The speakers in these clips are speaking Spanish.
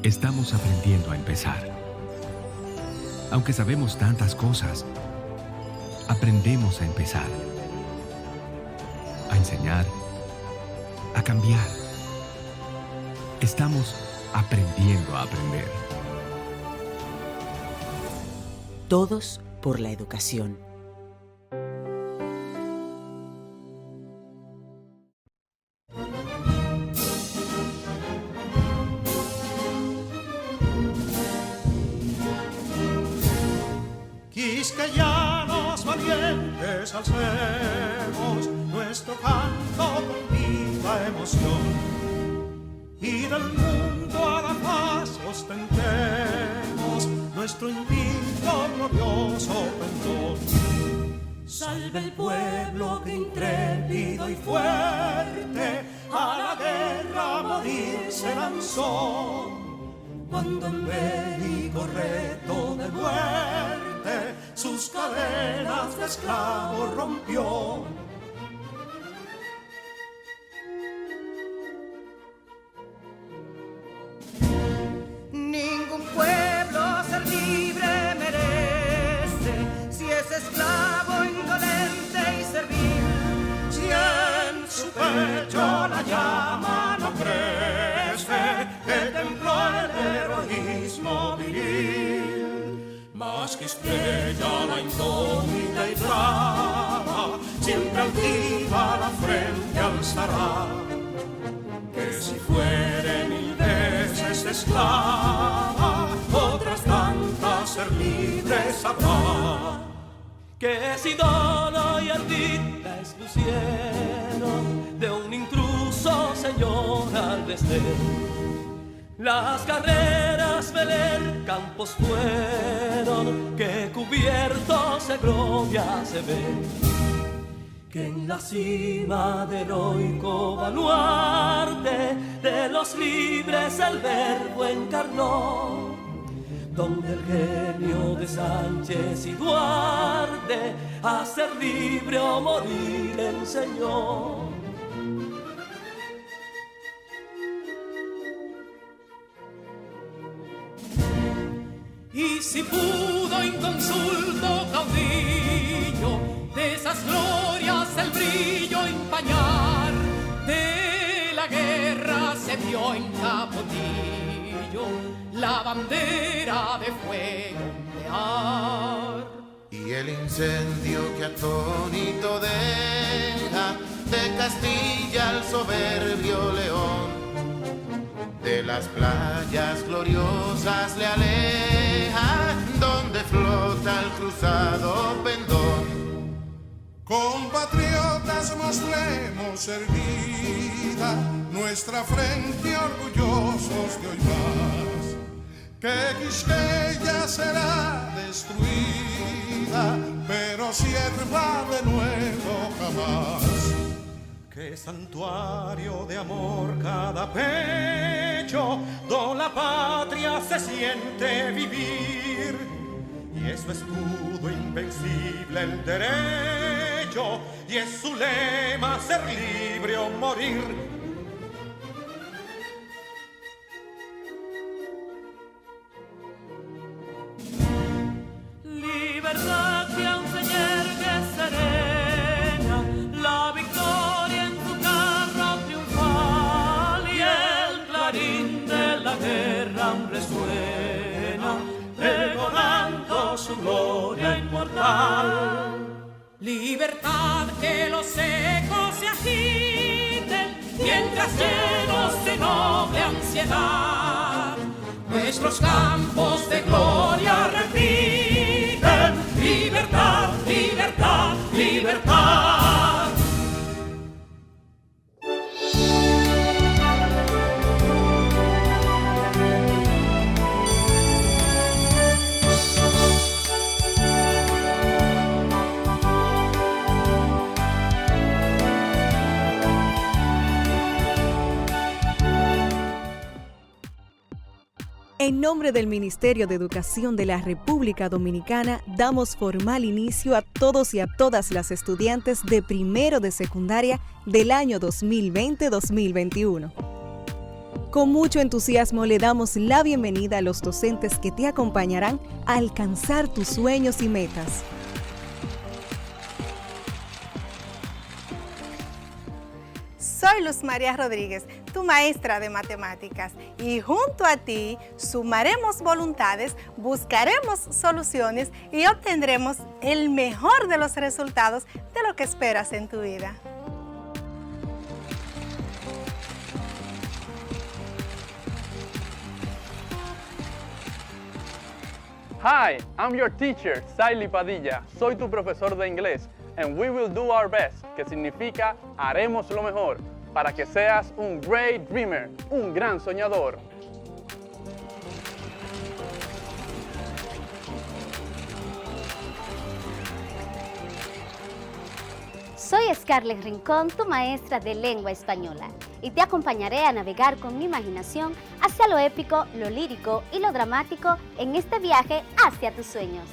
Estamos aprendiendo a empezar. Aunque sabemos tantas cosas, aprendemos a empezar. A enseñar, a cambiar. Estamos aprendiendo a aprender. Todos por la educación. Quisqueyanos valientes alcemos nuestro canto con viva emoción, y del mundo a la paz ostentemos nuestro invicto glorioso pendón. Salve el pueblo que intrépido y fuerte a la guerra a morir se lanzó, cuando en bélico reto de muerte sus cadenas de esclavos rompió. Ningún pueblo ser libre merece si es esclavo, indolente y servil. Si en su pecho la llama no crece, que templó el heroísmo viril, más que estrella la indómita y brava, siempre altiva la frente alzará, que si fuere mil veces esclava, otras tantas ser libre sabrá. Que si Dono y Ardita expusieron de un intruso señor al desdén, las carreras Belén campos fueron que cubiertos de gloria se ven, que en la cima del heroico baluarte de los libres el verbo encarnó, donde el genio de Sánchez y Duarte a ser libre o morir enseñó. Y si pudo inconsulto caudillo de esas glorias el brillo empañar, de la guerra se vio en Capotillo la bandera de fuego ondear. Y el incendio que atónito deja de Castilla al soberbio león, de las playas gloriosas le aleja, donde flota el cruzado pendón. Compatriotas, mostremos erguida nuestra frente orgullosos de hoy más, que Quisqueya será destruida, pero sierva de nuevo jamás. Que santuario de amor cada pecho, donde la patria se siente vivir, y es su escudo invencible el derecho, y es su lema ser libre o morir. Libertad que aún se yergue serena, la victoria en su carro triunfal, y el clarín de la guerra aún resuena, pregonando su gloria inmortal. Libertad, que los ecos se agiten mientras llenos de noble ansiedad nuestros campos de gloria repiten. Libertad, libertad, libertad. En nombre del Ministerio de Educación de la República Dominicana, damos formal inicio a todos y a todas las estudiantes de primero de secundaria del año 2020-2021. Con mucho entusiasmo le damos la bienvenida a los docentes que te acompañarán a alcanzar tus sueños y metas. Soy Luz María Rodríguez, tu maestra de matemáticas, y junto a ti sumaremos voluntades, buscaremos soluciones y obtendremos el mejor de los resultados de lo que esperas en tu vida. Hi, I'm your teacher, Saily Padilla. Soy tu profesor de inglés. And we will do our best, que significa haremos lo mejor, para que seas un great dreamer, un gran soñador. Soy Scarlett Rincón, tu maestra de lengua española, y te acompañaré a navegar con mi imaginación hacia lo épico, lo lírico y lo dramático en este viaje hacia tus sueños.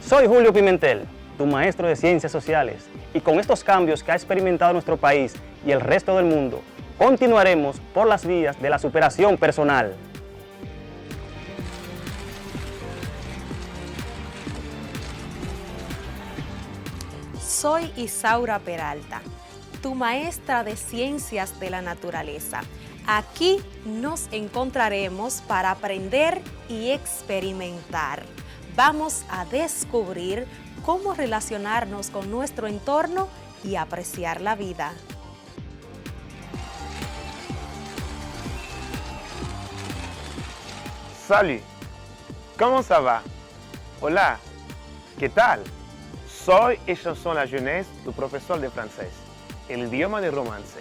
Soy Julio Pimentel, tu maestro de Ciencias Sociales, y con estos cambios que ha experimentado nuestro país y el resto del mundo, continuaremos por las vías de la superación personal. Soy Isaura Peralta, tu maestra de Ciencias de la Naturaleza. Aquí nos encontraremos para aprender y experimentar. Vamos a descubrir cómo relacionarnos con nuestro entorno y apreciar la vida. Salut, ¿cómo ça va? Hola, ¿qué tal? Soy et chanson la jeunesse, tu profesor de francés, el idioma de romance.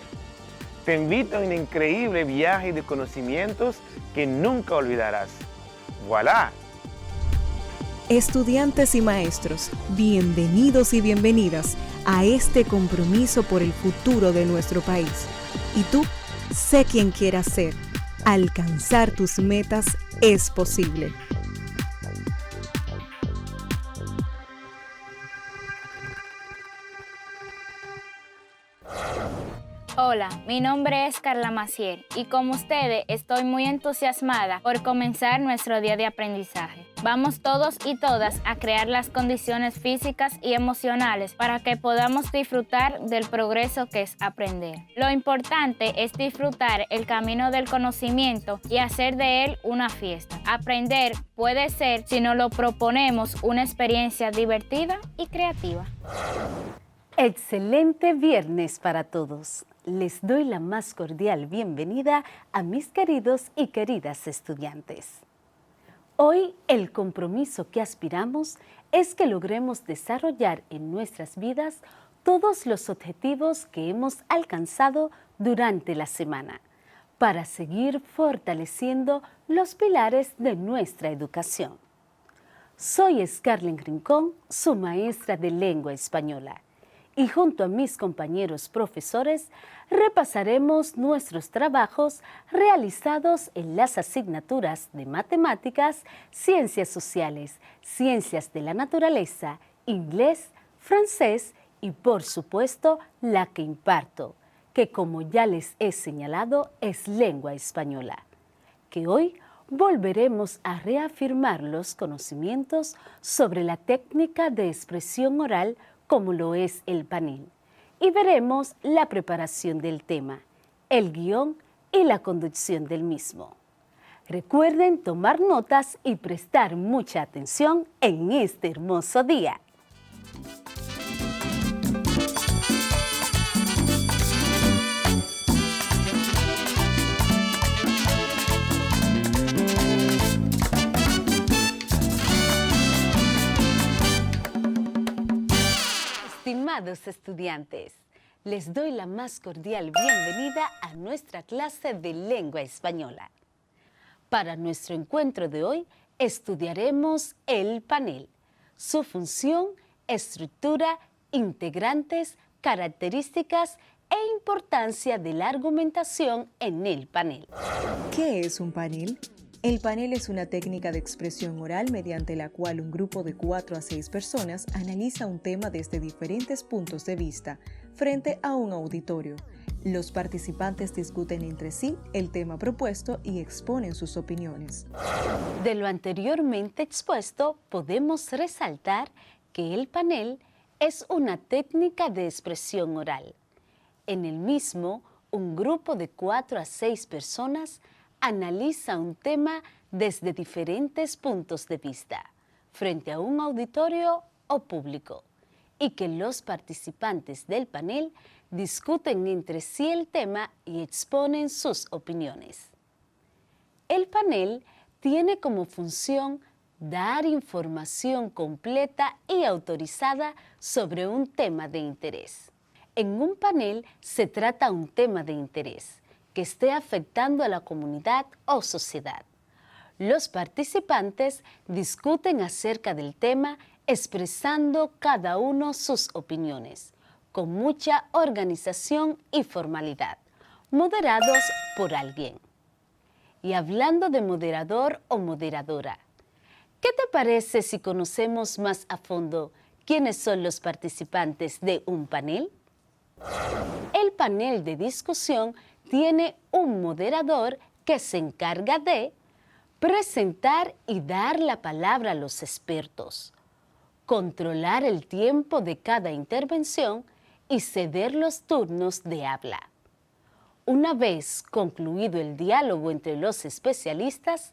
Te invito a un increíble viaje de conocimientos que nunca olvidarás. ¡Voilà! Estudiantes y maestros, bienvenidos y bienvenidas a este compromiso por el futuro de nuestro país. Y tú, sé quien quieras ser. Alcanzar tus metas es posible. Hola, mi nombre es Carla Macier y como ustedes estoy muy entusiasmada por comenzar nuestro día de aprendizaje. Vamos todos y todas a crear las condiciones físicas y emocionales para que podamos disfrutar del progreso que es aprender. Lo importante es disfrutar el camino del conocimiento y hacer de él una fiesta. Aprender puede ser, si nos lo proponemos, una experiencia divertida y creativa. Excelente viernes para todos. Les doy la más cordial bienvenida a mis queridos y queridas estudiantes. Hoy el compromiso que aspiramos es que logremos desarrollar en nuestras vidas todos los objetivos que hemos alcanzado durante la semana para seguir fortaleciendo los pilares de nuestra educación. Soy Scarlett Rincón, su maestra de lengua española. Y junto a mis compañeros profesores repasaremos nuestros trabajos realizados en las asignaturas de matemáticas, ciencias sociales, ciencias de la naturaleza, inglés, francés y por supuesto la que imparto, que como ya les he señalado es lengua española, que hoy volveremos a reafirmar los conocimientos sobre la técnica de expresión oral como lo es el panel, y veremos la preparación del tema, el guión y la conducción del mismo. Recuerden tomar notas y prestar mucha atención en este hermoso día. Estimados estudiantes, les doy la más cordial bienvenida a nuestra clase de lengua española. Para nuestro encuentro de hoy estudiaremos el panel, su función, estructura, integrantes, características e importancia de la argumentación en el panel. ¿Qué es un panel? El panel es una técnica de expresión oral mediante la cual un grupo de 4 a 6 personas analiza un tema desde diferentes puntos de vista frente a un auditorio. Los participantes discuten entre sí el tema propuesto y exponen sus opiniones. De lo anteriormente expuesto, podemos resaltar que el panel es una técnica de expresión oral. En el mismo, un grupo de 4 a 6 personas analiza un tema desde diferentes puntos de vista, frente a un auditorio o público, y que los participantes del panel discuten entre sí el tema y exponen sus opiniones. El panel tiene como función dar información completa y autorizada sobre un tema de interés. En un panel se trata un tema de interés que esté afectando a la comunidad o sociedad. Los participantes discuten acerca del tema expresando cada uno sus opiniones, con mucha organización y formalidad, moderados por alguien. Y hablando de moderador o moderadora, ¿qué te parece si conocemos más a fondo quiénes son los participantes de un panel? El panel de discusión tiene un moderador que se encarga de presentar y dar la palabra a los expertos, controlar el tiempo de cada intervención y ceder los turnos de habla. Una vez concluido el diálogo entre los especialistas,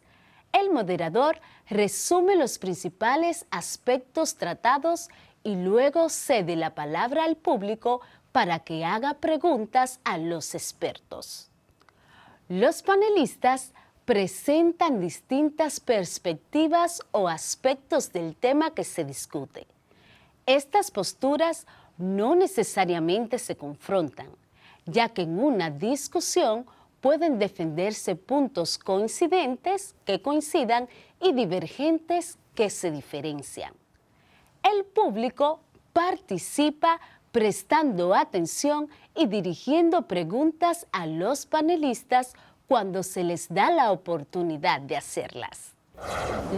el moderador resume los principales aspectos tratados y luego cede la palabra al público para que haga preguntas a los expertos. Los panelistas presentan distintas perspectivas o aspectos del tema que se discute. Estas posturas no necesariamente se confrontan, ya que en una discusión pueden defenderse puntos coincidentes que coincidan y divergentes que se diferencian. El público participa prestando atención y dirigiendo preguntas a los panelistas cuando se les da la oportunidad de hacerlas.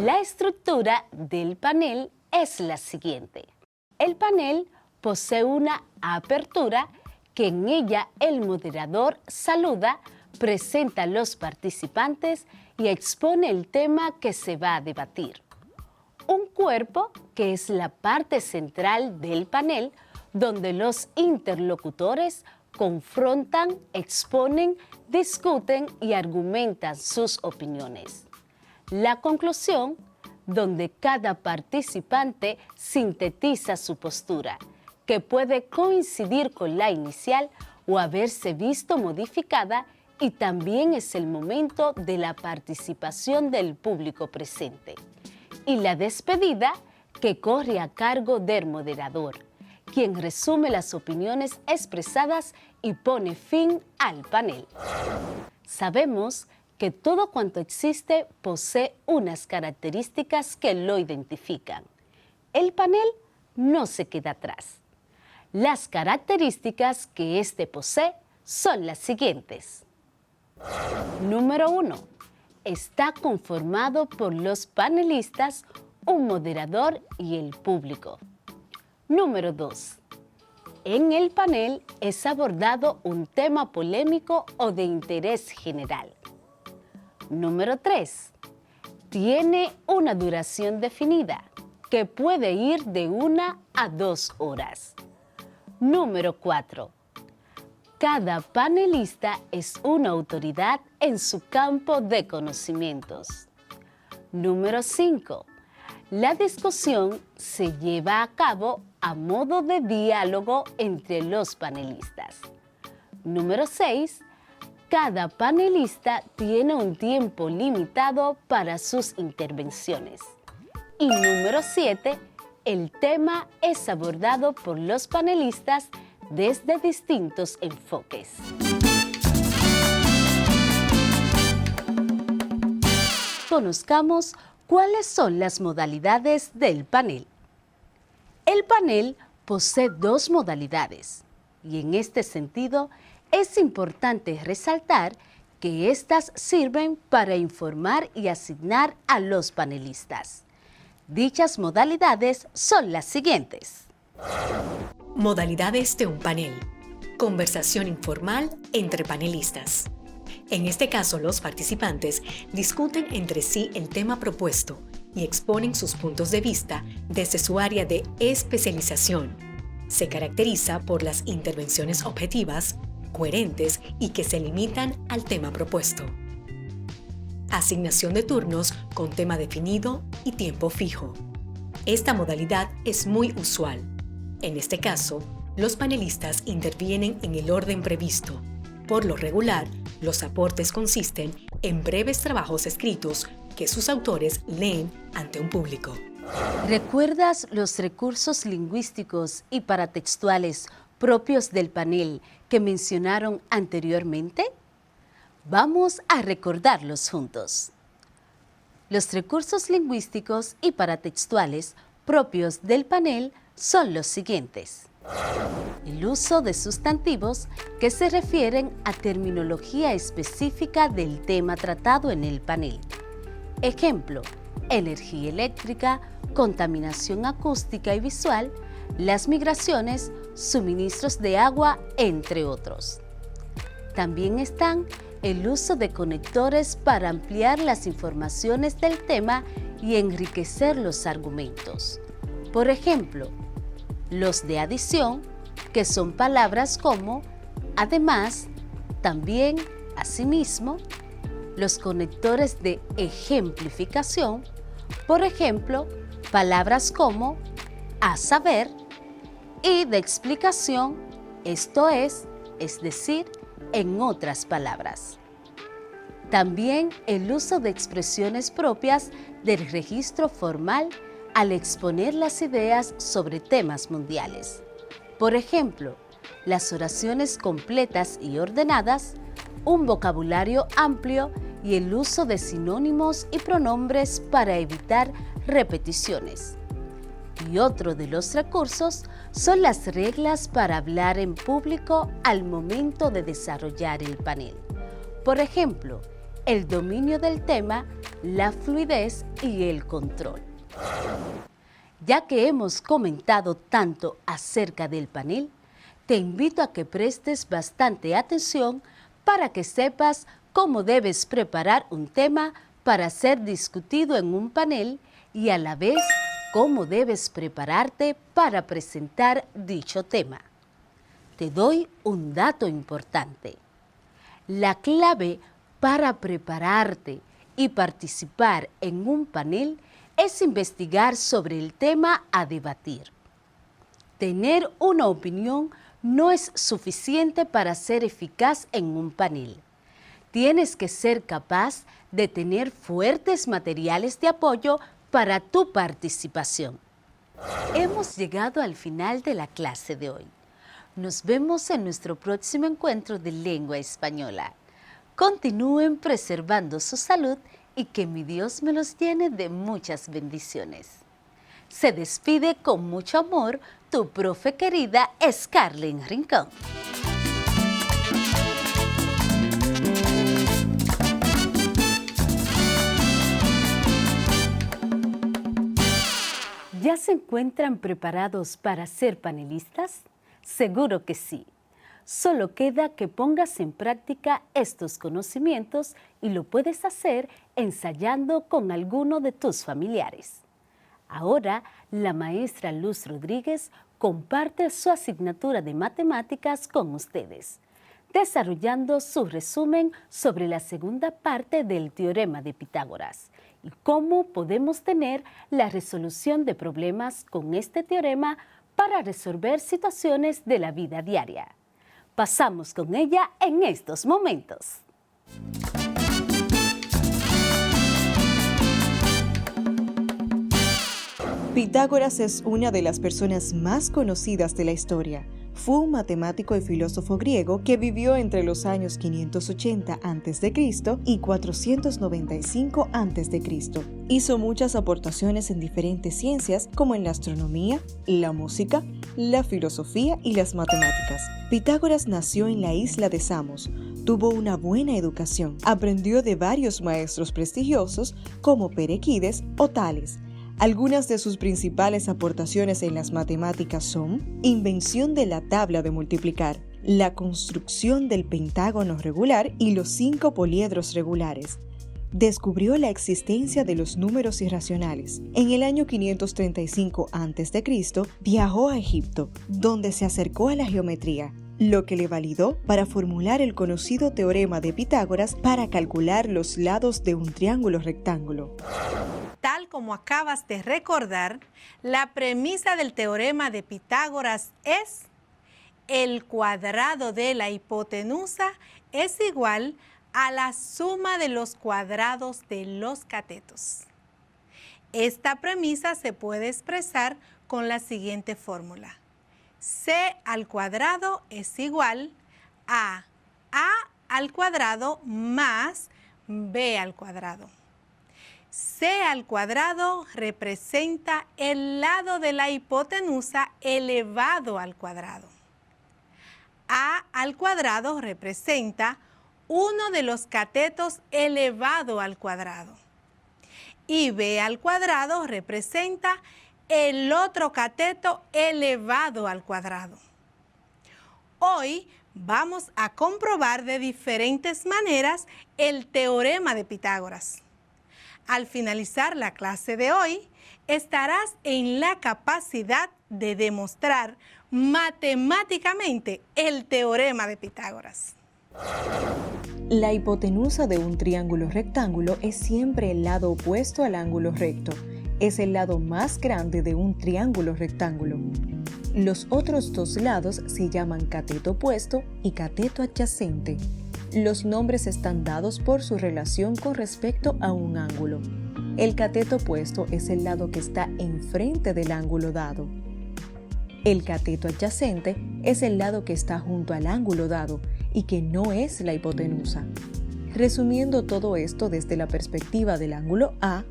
La estructura del panel es la siguiente. El panel posee una apertura que en ella el moderador saluda, presenta a los participantes y expone el tema que se va a debatir. Un cuerpo que es la parte central del panel donde los interlocutores confrontan, exponen, discuten y argumentan sus opiniones. La conclusión, donde cada participante sintetiza su postura, que puede coincidir con la inicial o haberse visto modificada, y también es el momento de la participación del público presente. Y la despedida, que corre a cargo del moderador, quien resume las opiniones expresadas y pone fin al panel. Sabemos que todo cuanto existe posee unas características que lo identifican. El panel no se queda atrás. Las características que éste posee son las siguientes. Número 1. Está conformado por los panelistas, un moderador y el público. Número 2. En el panel es abordado un tema polémico o de interés general. Número 3. Tiene una duración definida, que puede ir de 1 a 2 horas. Número 4. Cada panelista es una autoridad en su campo de conocimientos. Número 5. La discusión se lleva a cabo a modo de diálogo entre los panelistas. Número 6. Cada panelista tiene un tiempo limitado para sus intervenciones. Y número 7. El tema es abordado por los panelistas desde distintos enfoques. Conozcamos cuáles son las modalidades del panel. El panel posee 2 modalidades y en este sentido es importante resaltar que éstas sirven para informar y asignar a los panelistas. Dichas modalidades son las siguientes. Modalidades de un panel. Conversación informal entre panelistas. En este caso, los participantes discuten entre sí el tema propuesto y exponen sus puntos de vista desde su área de especialización. Se caracteriza por las intervenciones objetivas, coherentes y que se limitan al tema propuesto. Asignación de turnos con tema definido y tiempo fijo. Esta modalidad es muy usual. En este caso, los panelistas intervienen en el orden previsto. Por lo regular, los aportes consisten en breves trabajos escritos que sus autores leen ante un público. ¿Recuerdas los recursos lingüísticos y paratextuales propios del panel que mencionaron anteriormente? Vamos a recordarlos juntos. Los recursos lingüísticos y paratextuales propios del panel son los siguientes. El uso de sustantivos que se refieren a terminología específica del tema tratado en el panel. Ejemplo, energía eléctrica, contaminación acústica y visual, las migraciones, suministros de agua, entre otros. También están el uso de conectores para ampliar las informaciones del tema y enriquecer los argumentos. Por ejemplo, los de adición, que son palabras como además, también, asimismo. Los conectores de ejemplificación, por ejemplo, palabras como a saber, y de explicación, esto es decir, en otras palabras. También el uso de expresiones propias del registro formal al exponer las ideas sobre temas mundiales. Por ejemplo, las oraciones completas y ordenadas, un vocabulario amplio y el uso de sinónimos y pronombres para evitar repeticiones. Y otro de los recursos son las reglas para hablar en público al momento de desarrollar el panel. Por ejemplo, el dominio del tema, la fluidez y el control. Ya que hemos comentado tanto acerca del panel, te invito a que prestes bastante atención para que sepas cómo debes preparar un tema para ser discutido en un panel y a la vez cómo debes prepararte para presentar dicho tema. Te doy un dato importante. La clave para prepararte y participar en un panel es investigar sobre el tema a debatir. Tener una opinión no es suficiente para ser eficaz en un panel. Tienes que ser capaz de tener fuertes materiales de apoyo para tu participación. Hemos llegado al final de la clase de hoy. Nos vemos en nuestro próximo encuentro de lengua española. Continúen preservando su salud y que mi Dios me los llene de muchas bendiciones. Se despide con mucho amor tu profe querida Scarlett Rincón. ¿Ya se encuentran preparados para ser panelistas? Seguro que sí. Solo queda que pongas en práctica estos conocimientos y lo puedes hacer ensayando con alguno de tus familiares. Ahora, la maestra Luz Rodríguez comparte su asignatura de matemáticas con ustedes, desarrollando su resumen sobre la segunda parte del teorema de Pitágoras y cómo podemos tener la resolución de problemas con este teorema para resolver situaciones de la vida diaria. Pasamos con ella en estos momentos. Pitágoras es una de las personas más conocidas de la historia. Fue un matemático y filósofo griego que vivió entre los años 580 a.C. y 495 a.C. Hizo muchas aportaciones en diferentes ciencias como en la astronomía, la música, la filosofía y las matemáticas. Pitágoras nació en la isla de Samos. Tuvo una buena educación. Aprendió de varios maestros prestigiosos como Perequides o Tales. Algunas de sus principales aportaciones en las matemáticas son invención de la tabla de multiplicar, la construcción del pentágono regular y los 5 poliedros regulares. Descubrió la existencia de los números irracionales. En el año 535 a.C. viajó a Egipto, donde se acercó a la geometría, lo que le validó para formular el conocido teorema de Pitágoras para calcular los lados de un triángulo rectángulo. Tal como acabas de recordar, la premisa del teorema de Pitágoras es: el cuadrado de la hipotenusa es igual a la suma de los cuadrados de los catetos. Esta premisa se puede expresar con la siguiente fórmula: c al cuadrado es igual a al cuadrado más b al cuadrado. C al cuadrado representa el lado de la hipotenusa elevado al cuadrado. A al cuadrado representa uno de los catetos elevado al cuadrado. Y b al cuadrado representa el otro cateto elevado al cuadrado. Hoy vamos a comprobar de diferentes maneras el teorema de Pitágoras. Al finalizar la clase de hoy, estarás en la capacidad de demostrar matemáticamente el teorema de Pitágoras. La hipotenusa de un triángulo rectángulo es siempre el lado opuesto al ángulo recto. Es el lado más grande de un triángulo rectángulo. Los otros dos lados se llaman cateto opuesto y cateto adyacente. Los nombres están dados por su relación con respecto a un ángulo. El cateto opuesto es el lado que está enfrente del ángulo dado. El cateto adyacente es el lado que está junto al ángulo dado y que no es la hipotenusa. Resumiendo todo esto desde la perspectiva del ángulo A,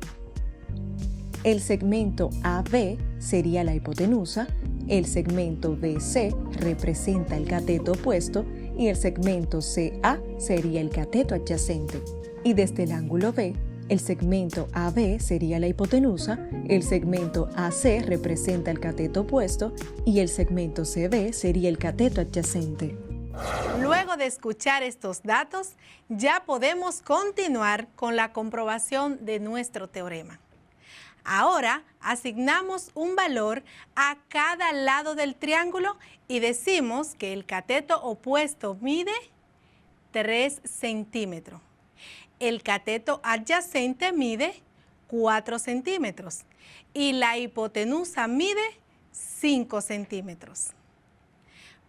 el segmento AB sería la hipotenusa, el segmento BC representa el cateto opuesto y el segmento CA sería el cateto adyacente. Y desde el ángulo B, el segmento AB sería la hipotenusa, el segmento AC representa el cateto opuesto y el segmento CB sería el cateto adyacente. Luego de escuchar estos datos, ya podemos continuar con la comprobación de nuestro teorema. Ahora asignamos un valor a cada lado del triángulo y decimos que el cateto opuesto mide 3 centímetros. El cateto adyacente mide 4 centímetros y la hipotenusa mide 5 centímetros.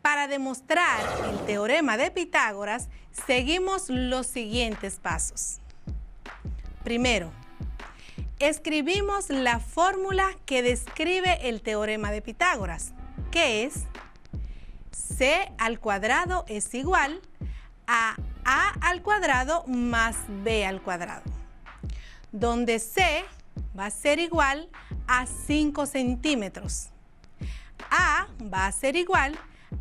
Para demostrar el teorema de Pitágoras, seguimos los siguientes pasos. Primero, escribimos la fórmula que describe el teorema de Pitágoras, que es c al cuadrado es igual a al cuadrado más b al cuadrado, donde c va a ser igual a 5 centímetros, a va a ser igual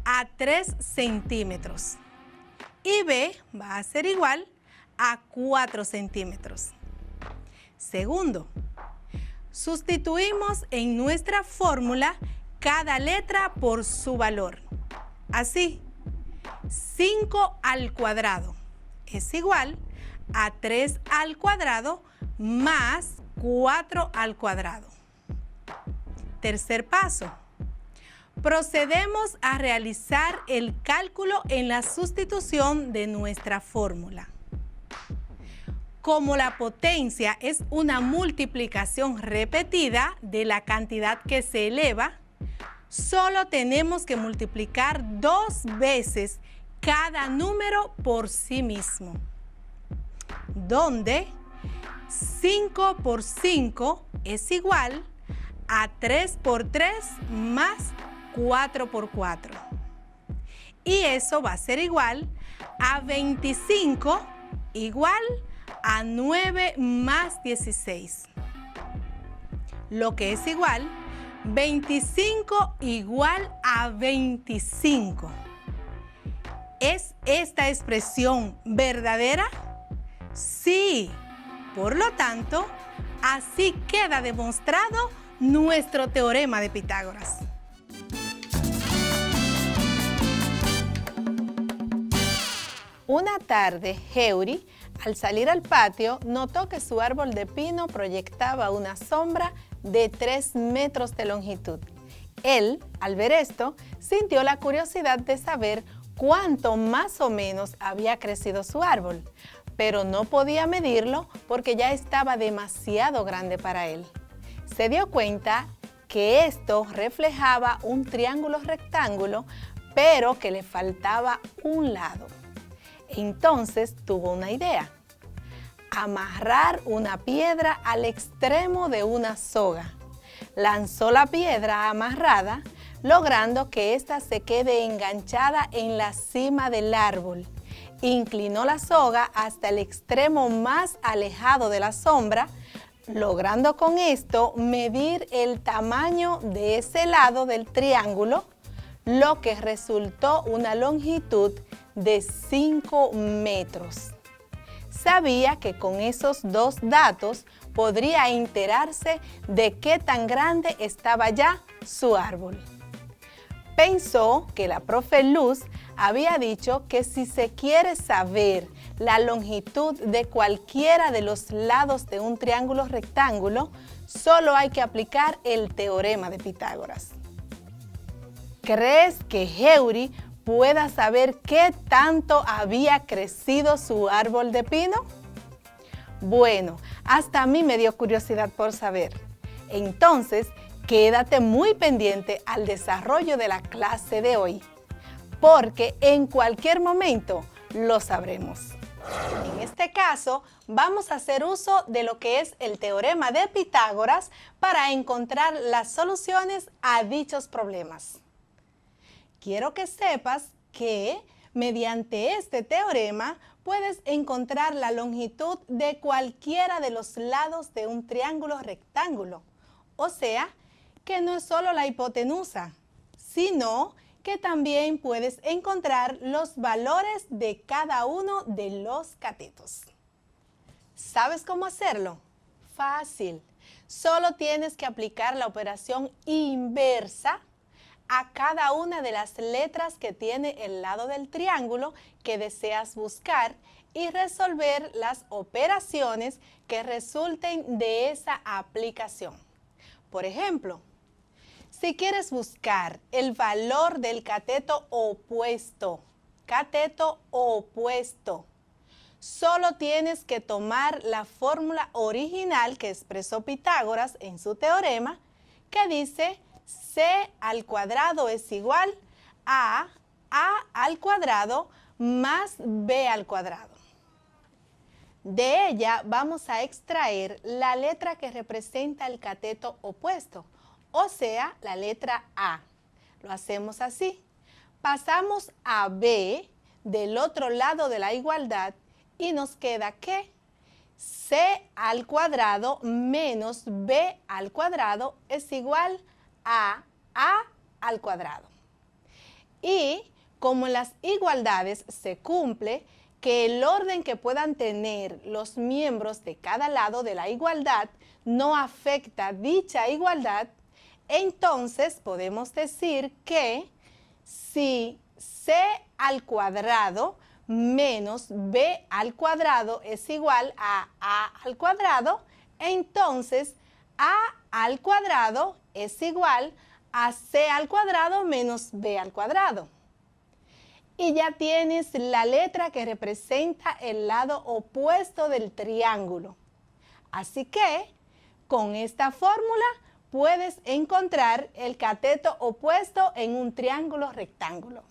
a 3 centímetros y b va a ser igual a 4 centímetros. Segundo, sustituimos en nuestra fórmula cada letra por su valor. Así, 5 al cuadrado es igual a 3 al cuadrado más 4 al cuadrado. Tercer paso, procedemos a realizar el cálculo en la sustitución de nuestra fórmula. Como la potencia es una multiplicación repetida de la cantidad que se eleva, solo tenemos que multiplicar 2 veces cada número por sí mismo, donde 5 por 5 es igual a 3 por 3 más 4 por 4. Y eso va a ser igual a 25 igual a 9 más 16. Lo que es igual, 25 igual a 25. ¿Es esta expresión verdadera? Sí. Por lo tanto, así queda demostrado nuestro teorema de Pitágoras. Una tarde, Heuri, al salir al patio, notó que su árbol de pino proyectaba una sombra de 3 metros de longitud. Él, al ver esto, sintió la curiosidad de saber cuánto más o menos había crecido su árbol, pero no podía medirlo porque ya estaba demasiado grande para él. Se dio cuenta que esto reflejaba un triángulo rectángulo, pero que le faltaba un lado. Entonces tuvo una idea: amarrar una piedra al extremo de una soga. Lanzó la piedra amarrada, logrando que ésta se quede enganchada en la cima del árbol. Inclinó la soga hasta el extremo más alejado de la sombra, logrando con esto medir el tamaño de ese lado del triángulo, lo que resultó una longitud de 5 metros. Sabía que con esos dos datos podría enterarse de qué tan grande estaba ya su árbol. Pensó que la profe Luz había dicho que si se quiere saber la longitud de cualquiera de los lados de un triángulo rectángulo, solo hay que aplicar el teorema de Pitágoras. ¿Crees que Heuri pueda saber qué tanto había crecido su árbol de pino? Bueno, hasta a mí me dio curiosidad por saber. Entonces, quédate muy pendiente al desarrollo de la clase de hoy, porque en cualquier momento lo sabremos. En este caso, vamos a hacer uso de lo que es el teorema de Pitágoras para encontrar las soluciones a dichos problemas. Quiero que sepas que mediante este teorema puedes encontrar la longitud de cualquiera de los lados de un triángulo rectángulo. O sea, que no es solo la hipotenusa, sino que también puedes encontrar los valores de cada uno de los catetos. ¿Sabes cómo hacerlo? Fácil. Solo tienes que aplicar la operación inversa a cada una de las letras que tiene el lado del triángulo que deseas buscar y resolver las operaciones que resulten de esa aplicación. Por ejemplo, si quieres buscar el valor del cateto opuesto, solo tienes que tomar la fórmula original que expresó Pitágoras en su teorema, que dice c al cuadrado es igual a al cuadrado más b al cuadrado. De ella vamos a extraer la letra que representa el cateto opuesto, o sea, la letra A. Lo hacemos así. Pasamos a B del otro lado de la igualdad y nos queda que c al cuadrado menos b al cuadrado es igual a al cuadrado. Y como en las igualdades se cumple que el orden que puedan tener los miembros de cada lado de la igualdad no afecta dicha igualdad, entonces podemos decir que si c al cuadrado menos b al cuadrado es igual a al cuadrado, entonces a al cuadrado es igual a c al cuadrado menos b al cuadrado. Y ya tienes la letra que representa el lado opuesto del triángulo. Así que, con esta fórmula, puedes encontrar el cateto opuesto en un triángulo rectángulo.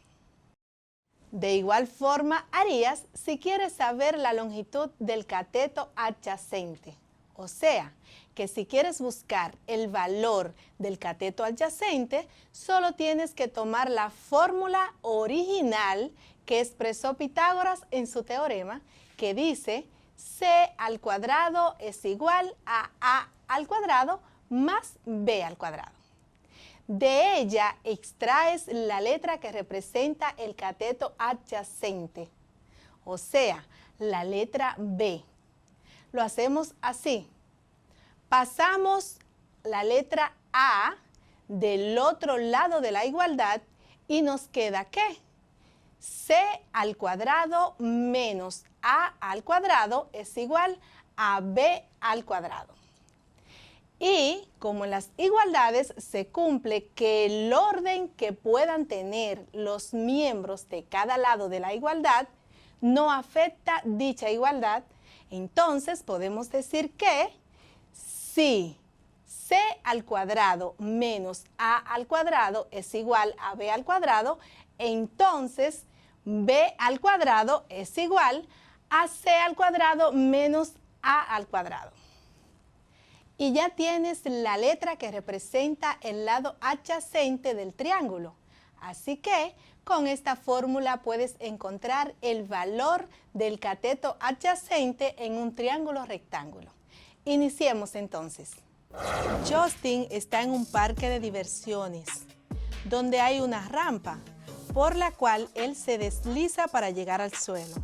De igual forma harías si quieres saber la longitud del cateto adyacente. O sea, que si quieres buscar el valor del cateto adyacente, solo tienes que tomar la fórmula original que expresó Pitágoras en su teorema, que dice c al cuadrado es igual a al cuadrado más b al cuadrado. De ella extraes la letra que representa el cateto adyacente, o sea, la letra B. Lo hacemos así. Pasamos la letra A del otro lado de la igualdad y nos queda ¿qué? C al cuadrado menos A al cuadrado es igual a B al cuadrado. Y como en las igualdades se cumple que el orden que puedan tener los miembros de cada lado de la igualdad no afecta dicha igualdad, entonces podemos decir que si c al cuadrado menos a al cuadrado es igual a b al cuadrado, entonces b al cuadrado es igual a c al cuadrado menos a al cuadrado. Y ya tienes la letra que representa el lado adyacente del triángulo. Así que con esta fórmula puedes encontrar el valor del cateto adyacente en un triángulo rectángulo. Iniciemos entonces. Justin está en un parque de diversiones, donde hay una rampa por la cual él se desliza para llegar al suelo,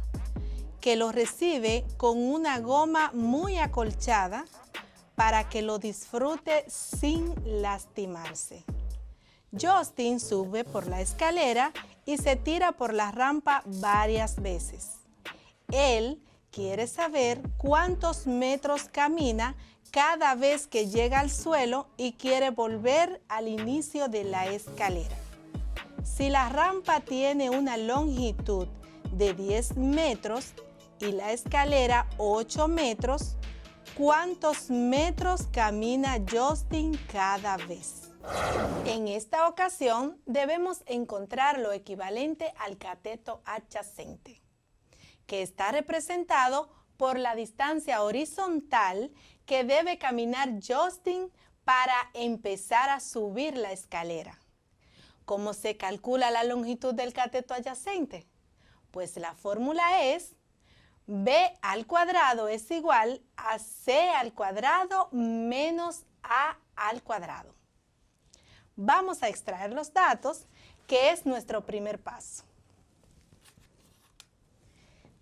que lo recibe con una goma muy acolchada para que lo disfrute sin lastimarse. Justin sube por la escalera y se tira por la rampa varias veces. Él quiere saber cuántos metros camina cada vez que llega al suelo y quiere volver al inicio de la escalera. Si la rampa tiene una longitud de 10 metros y la escalera 8 metros, ¿cuántos metros camina Justin cada vez? En esta ocasión debemos encontrar lo equivalente al cateto adyacente, que está representado por la distancia horizontal que debe caminar Justin para empezar a subir la escalera. ¿Cómo se calcula la longitud del cateto adyacente? Pues la fórmula es b al cuadrado es igual a c al cuadrado menos a al cuadrado. Vamos a extraer los datos, que es nuestro primer paso.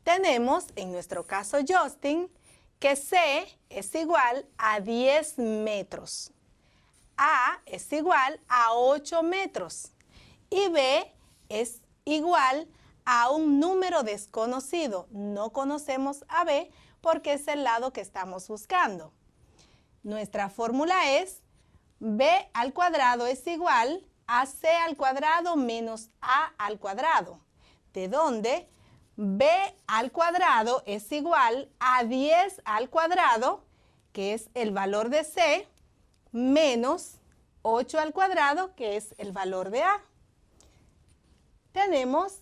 Tenemos, en nuestro caso Justin, que c es igual a 10 metros, a es igual a 8 metros y b es igual a un número desconocido. No conocemos a b porque es el lado que estamos buscando. Nuestra fórmula es b al cuadrado es igual a c al cuadrado menos a al cuadrado, de donde b al cuadrado es igual a 10 al cuadrado, que es el valor de c, menos 8 al cuadrado, que es el valor de a. Tenemos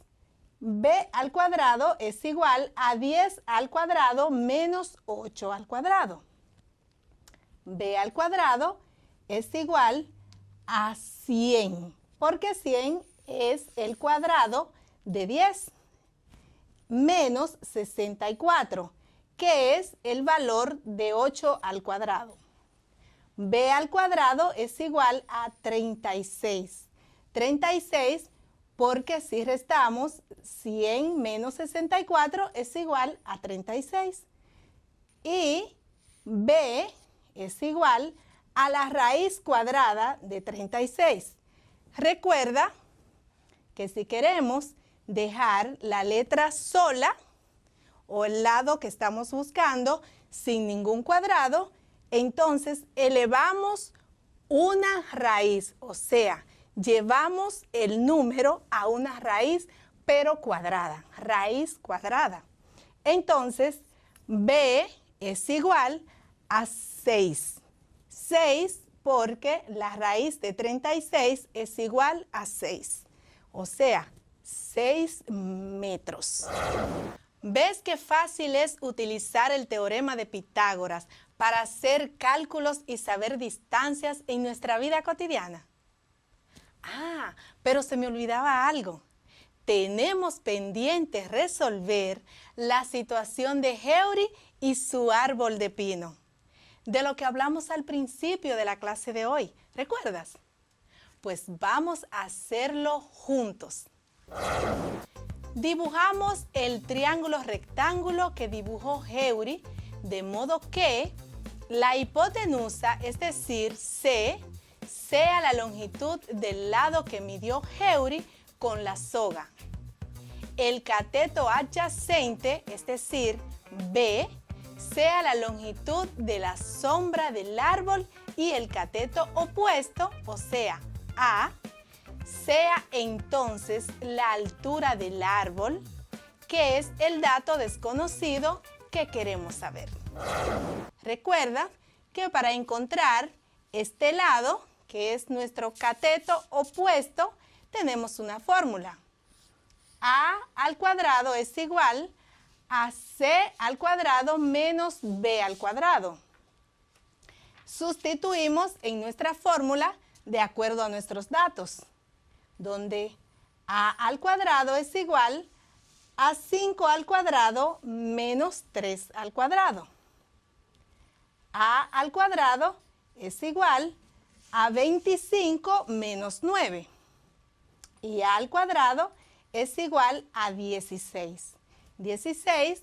b al cuadrado es igual a 10 al cuadrado menos 8 al cuadrado. b al cuadrado es igual a 100, porque 100 es el cuadrado de 10, menos 64, que es el valor de 8 al cuadrado. b al cuadrado es igual a 36. 36 porque si restamos 100 menos 64 es igual a 36. Y b es igual a la raíz cuadrada de 36. Recuerda que si queremos dejar la letra sola o el lado que estamos buscando sin ningún cuadrado, entonces elevamos una raíz, o sea, llevamos el número a una raíz pero cuadrada, raíz cuadrada. Entonces, b es igual a 6. 6 porque la raíz de 36 es igual a 6, o sea, 6 metros. ¿Ves qué fácil es utilizar el teorema de Pitágoras para hacer cálculos y saber distancias en nuestra vida cotidiana? Ah, pero se me olvidaba algo. Tenemos pendiente resolver la situación de Heuri y su árbol de pino, de lo que hablamos al principio de la clase de hoy. ¿Recuerdas? Pues vamos a hacerlo juntos. Dibujamos el triángulo rectángulo que dibujó Heuri, de modo que la hipotenusa, es decir, C, sea la longitud del lado que midió Heuri con la soga. El cateto adyacente, es decir, B, sea la longitud de la sombra del árbol y el cateto opuesto, o sea, A, sea entonces la altura del árbol, que es el dato desconocido que queremos saber. Recuerda que para encontrar este lado, que es nuestro cateto opuesto, tenemos una fórmula. A al cuadrado es igual a C al cuadrado menos B al cuadrado. Sustituimos en nuestra fórmula de acuerdo a nuestros datos, donde A al cuadrado es igual a 5 al cuadrado menos 3 al cuadrado. A al cuadrado es igual a 25 menos 9. Y A al cuadrado es igual a 16. 16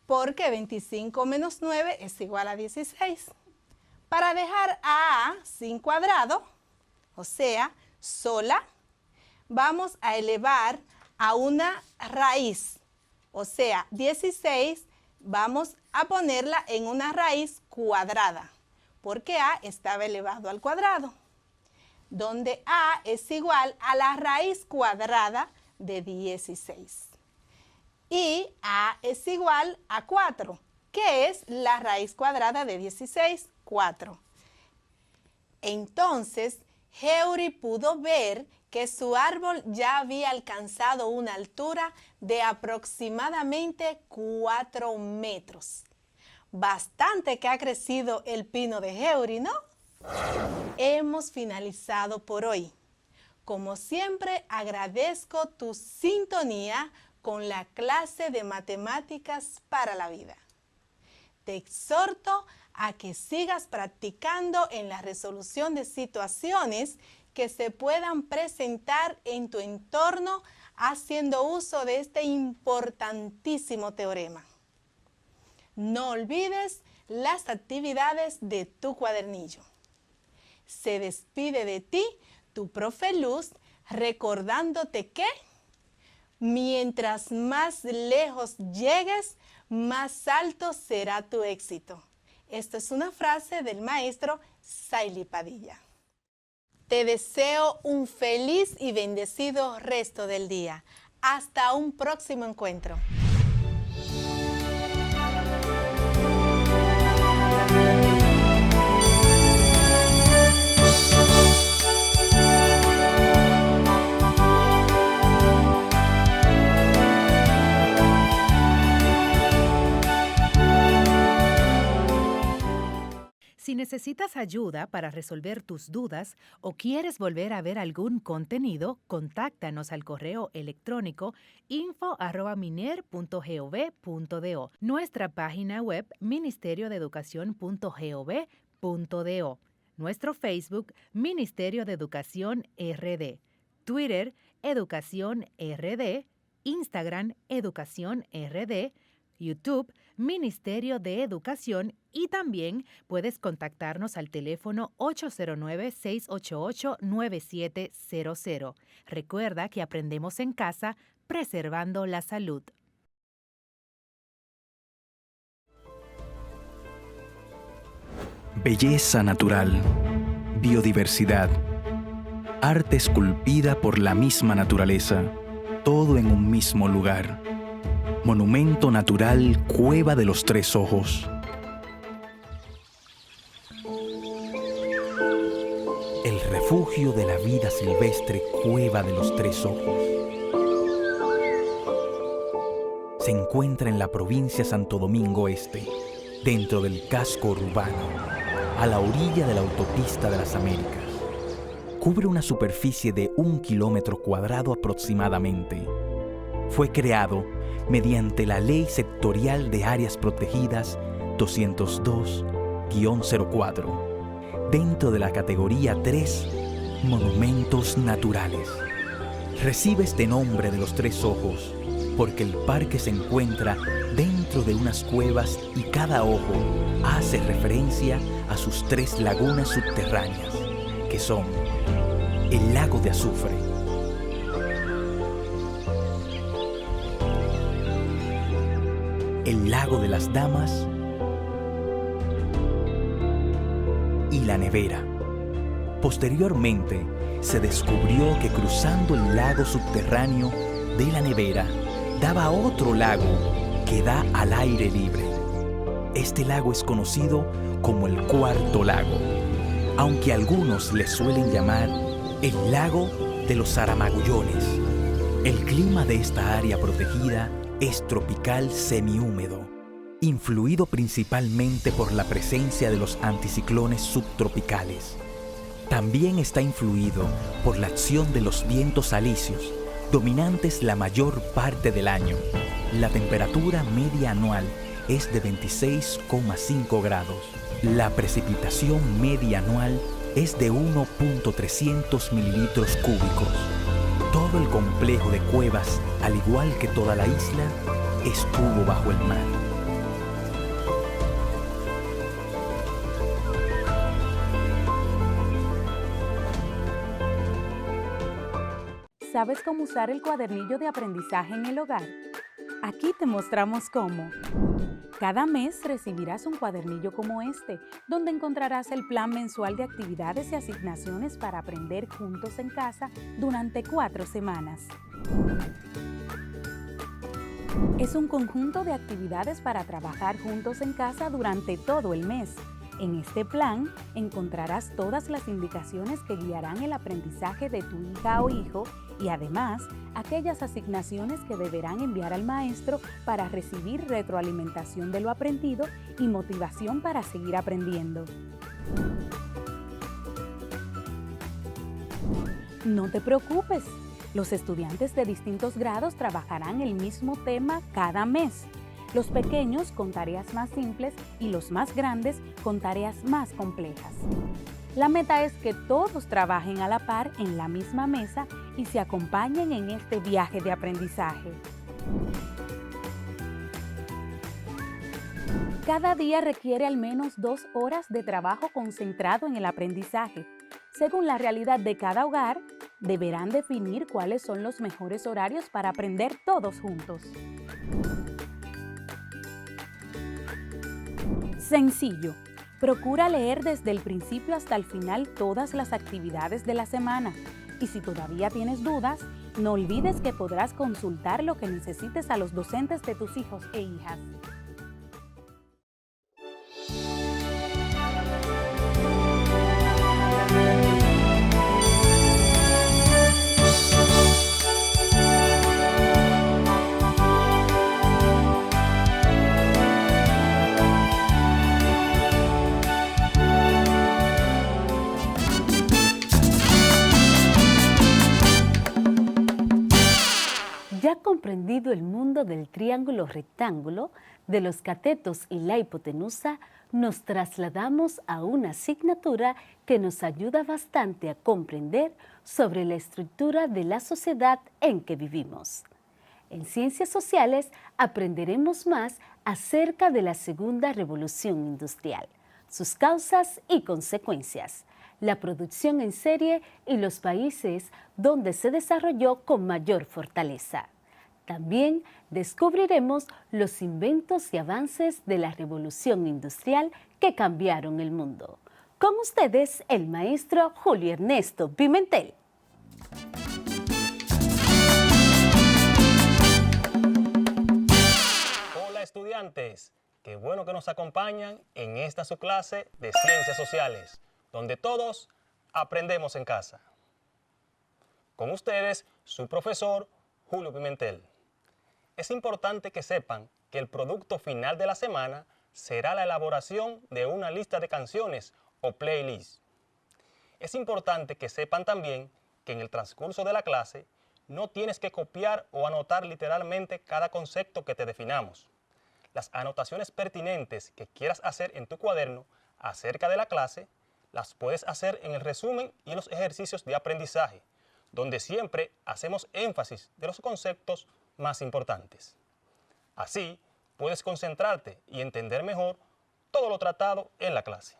porque 25 menos 9 es igual a 16. Para dejar a sin cuadrado, o sea, sola, vamos a elevar a una raíz, o sea, 16, vamos a ponerla en una raíz cuadrada, porque A estaba elevado al cuadrado, donde A es igual a la raíz cuadrada de 16. Y A es igual a 4, que es la raíz cuadrada de 16, 4. Entonces, Heuri pudo ver que su árbol ya había alcanzado una altura de aproximadamente 4 metros. Bastante que ha crecido el pino de Heuri, ¿no? Hemos finalizado por hoy. Como siempre, agradezco tu sintonía con la clase de matemáticas para la vida. Te exhorto a que sigas practicando en la resolución de situaciones que se puedan presentar en tu entorno haciendo uso de este importantísimo teorema. No olvides las actividades de tu cuadernillo. Se despide de ti tu profe Luz, recordándote que mientras más lejos llegues, más alto será tu éxito. Esta es una frase del maestro Saily Padilla. Te deseo un feliz y bendecido resto del día. Hasta un próximo encuentro. Si necesitas ayuda para resolver tus dudas o quieres volver a ver algún contenido, contáctanos al correo electrónico info@miner.gov.do, nuestra página web ministeriodeeducacion.gov.do, nuestro Facebook Ministerio de Educación RD, Twitter Educación RD, Instagram Educación RD, YouTube, Ministerio de Educación, y también puedes contactarnos al teléfono 809-688-9700. Recuerda que aprendemos en casa, preservando la salud. Belleza natural, biodiversidad, arte esculpida por la misma naturaleza, todo en un mismo lugar. Monumento Natural Cueva de los Tres Ojos. El refugio de la vida silvestre Cueva de los Tres Ojos se encuentra en la provincia Santo Domingo Este, dentro del casco urbano, a la orilla de la autopista de las Américas. Cubre una superficie de 1 kilómetro cuadrado aproximadamente. Fue creado mediante la Ley Sectorial de Áreas Protegidas 202-04, dentro de la categoría 3, Monumentos Naturales. Recibe este nombre de los Tres Ojos porque el parque se encuentra dentro de unas cuevas y cada ojo hace referencia a sus 3 lagunas subterráneas, que son el lago de azufre, el lago de las damas y la nevera. Posteriormente, se descubrió que cruzando el lago subterráneo de la nevera daba a otro lago que da al aire libre. Este lago es conocido como el Cuarto Lago, aunque algunos le suelen llamar el lago de los Zaramagullones. El clima de esta área protegida es tropical semihúmedo, influido principalmente por la presencia de los anticiclones subtropicales. También está influido por la acción de los vientos alisios, dominantes la mayor parte del año. La temperatura media anual es de 26,5 grados. La precipitación media anual es de 1.300 mililitros cúbicos. Todo el complejo de cuevas, al igual que toda la isla, estuvo bajo el mar. ¿Sabes cómo usar el cuadernillo de aprendizaje en el hogar? Aquí te mostramos cómo. Cada mes recibirás un cuadernillo como este, donde encontrarás el plan mensual de actividades y asignaciones para aprender juntos en casa durante 4 semanas. Es un conjunto de actividades para trabajar juntos en casa durante todo el mes. En este plan encontrarás todas las indicaciones que guiarán el aprendizaje de tu hija o hijo y además aquellas asignaciones que deberán enviar al maestro para recibir retroalimentación de lo aprendido y motivación para seguir aprendiendo. No te preocupes, los estudiantes de distintos grados trabajarán el mismo tema cada mes. Los pequeños con tareas más simples y los más grandes con tareas más complejas. La meta es que todos trabajen a la par en la misma mesa y se acompañen en este viaje de aprendizaje. Cada día requiere al menos 2 horas de trabajo concentrado en el aprendizaje. Según la realidad de cada hogar, deberán definir cuáles son los mejores horarios para aprender todos juntos. Sencillo. Procura leer desde el principio hasta el final todas las actividades de la semana. Y si todavía tienes dudas, no olvides que podrás consultar lo que necesites a los docentes de tus hijos e hijas. Ya comprendido el mundo del triángulo rectángulo, de los catetos y la hipotenusa, nos trasladamos a una asignatura que nos ayuda bastante a comprender sobre la estructura de la sociedad en que vivimos. En Ciencias Sociales aprenderemos más acerca de la Segunda Revolución Industrial, sus causas y consecuencias, la producción en serie y los países donde se desarrolló con mayor fortaleza. También descubriremos los inventos y avances de la Revolución Industrial que cambiaron el mundo. Con ustedes, el maestro Julio Ernesto Pimentel. Hola estudiantes, qué bueno que nos acompañan en esta su clase de Ciencias Sociales, donde todos aprendemos en casa. Con ustedes, su profesor Julio Pimentel. Es importante que sepan que el producto final de la semana será la elaboración de una lista de canciones o playlist. Es importante que sepan también que en el transcurso de la clase no tienes que copiar o anotar literalmente cada concepto que te definamos. Las anotaciones pertinentes que quieras hacer en tu cuaderno acerca de la clase las puedes hacer en el resumen y en los ejercicios de aprendizaje, donde siempre hacemos énfasis de los conceptos más importantes. Así, puedes concentrarte y entender mejor todo lo tratado en la clase.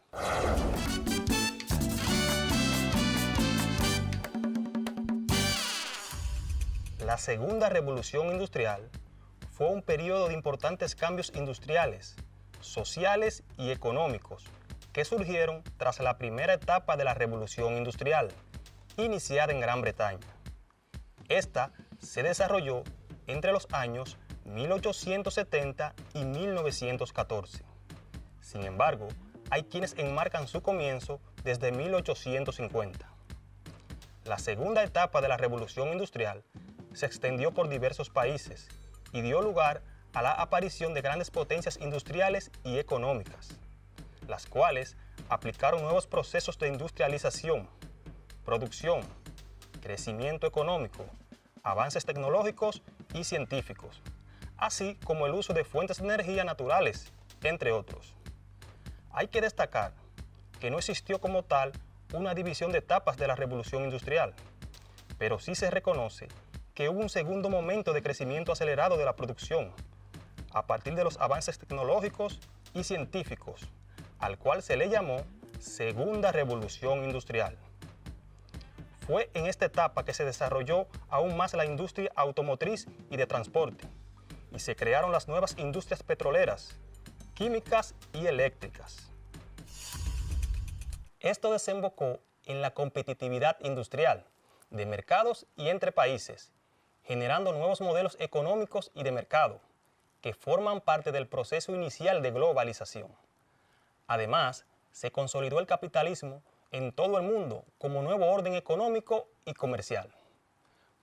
La segunda revolución industrial fue un periodo de importantes cambios industriales, sociales y económicos que surgieron tras la primera etapa de la revolución industrial, iniciada en Gran Bretaña. Esta se desarrolló entre los años 1870 y 1914. Sin embargo, hay quienes enmarcan su comienzo desde 1850. La segunda etapa de la revolución industrial se extendió por diversos países y dio lugar a la aparición de grandes potencias industriales y económicas, las cuales aplicaron nuevos procesos de industrialización, producción, crecimiento económico, avances tecnológicos y científicos, así como el uso de fuentes de energía naturales, entre otros. Hay que destacar que no existió como tal una división de etapas de la revolución industrial, pero sí se reconoce que hubo un segundo momento de crecimiento acelerado de la producción, a partir de los avances tecnológicos y científicos, al cual se le llamó Segunda Revolución Industrial. Fue en esta etapa que se desarrolló aún más la industria automotriz y de transporte, y se crearon las nuevas industrias petroleras, químicas y eléctricas. Esto desembocó en la competitividad industrial, de mercados y entre países, generando nuevos modelos económicos y de mercado, que forman parte del proceso inicial de globalización. Además, se consolidó el capitalismo en todo el mundo como nuevo orden económico y comercial.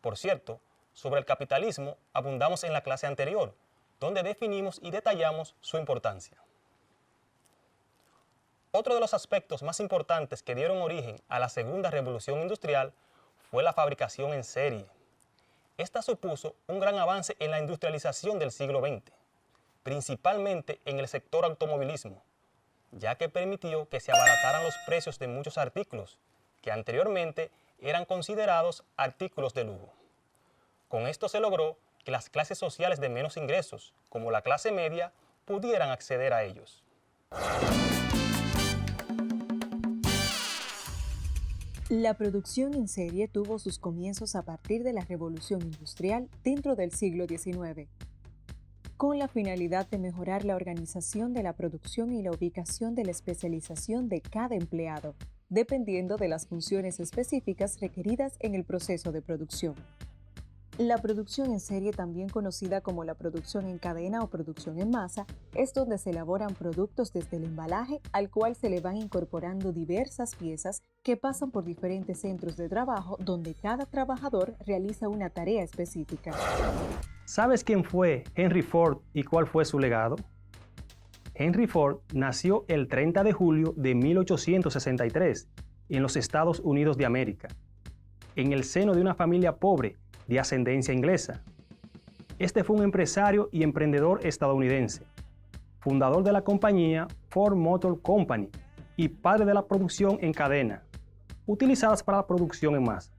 Por cierto, sobre el capitalismo abundamos en la clase anterior, donde definimos y detallamos su importancia. Otro de los aspectos más importantes que dieron origen a la segunda revolución industrial fue la fabricación en serie. Esta supuso un gran avance en la industrialización del siglo XX, principalmente en el sector automovilismo, ya que permitió que se abarataran los precios de muchos artículos que anteriormente eran considerados artículos de lujo. Con esto se logró que las clases sociales de menos ingresos, como la clase media, pudieran acceder a ellos. La producción en serie tuvo sus comienzos a partir de la Revolución Industrial dentro del siglo XIX, con la finalidad de mejorar la organización de la producción y la ubicación de la especialización de cada empleado, dependiendo de las funciones específicas requeridas en el proceso de producción. La producción en serie, también conocida como la producción en cadena o producción en masa, es donde se elaboran productos desde el embalaje al cual se le van incorporando diversas piezas que pasan por diferentes centros de trabajo donde cada trabajador realiza una tarea específica. ¿Sabes quién fue Henry Ford y cuál fue su legado? Henry Ford nació el 30 de julio de 1863 en los Estados Unidos de América, en el seno de una familia pobre de ascendencia inglesa. Este fue un empresario y emprendedor estadounidense, fundador de la compañía Ford Motor Company y padre de la producción en cadena, utilizadas para la producción en masa.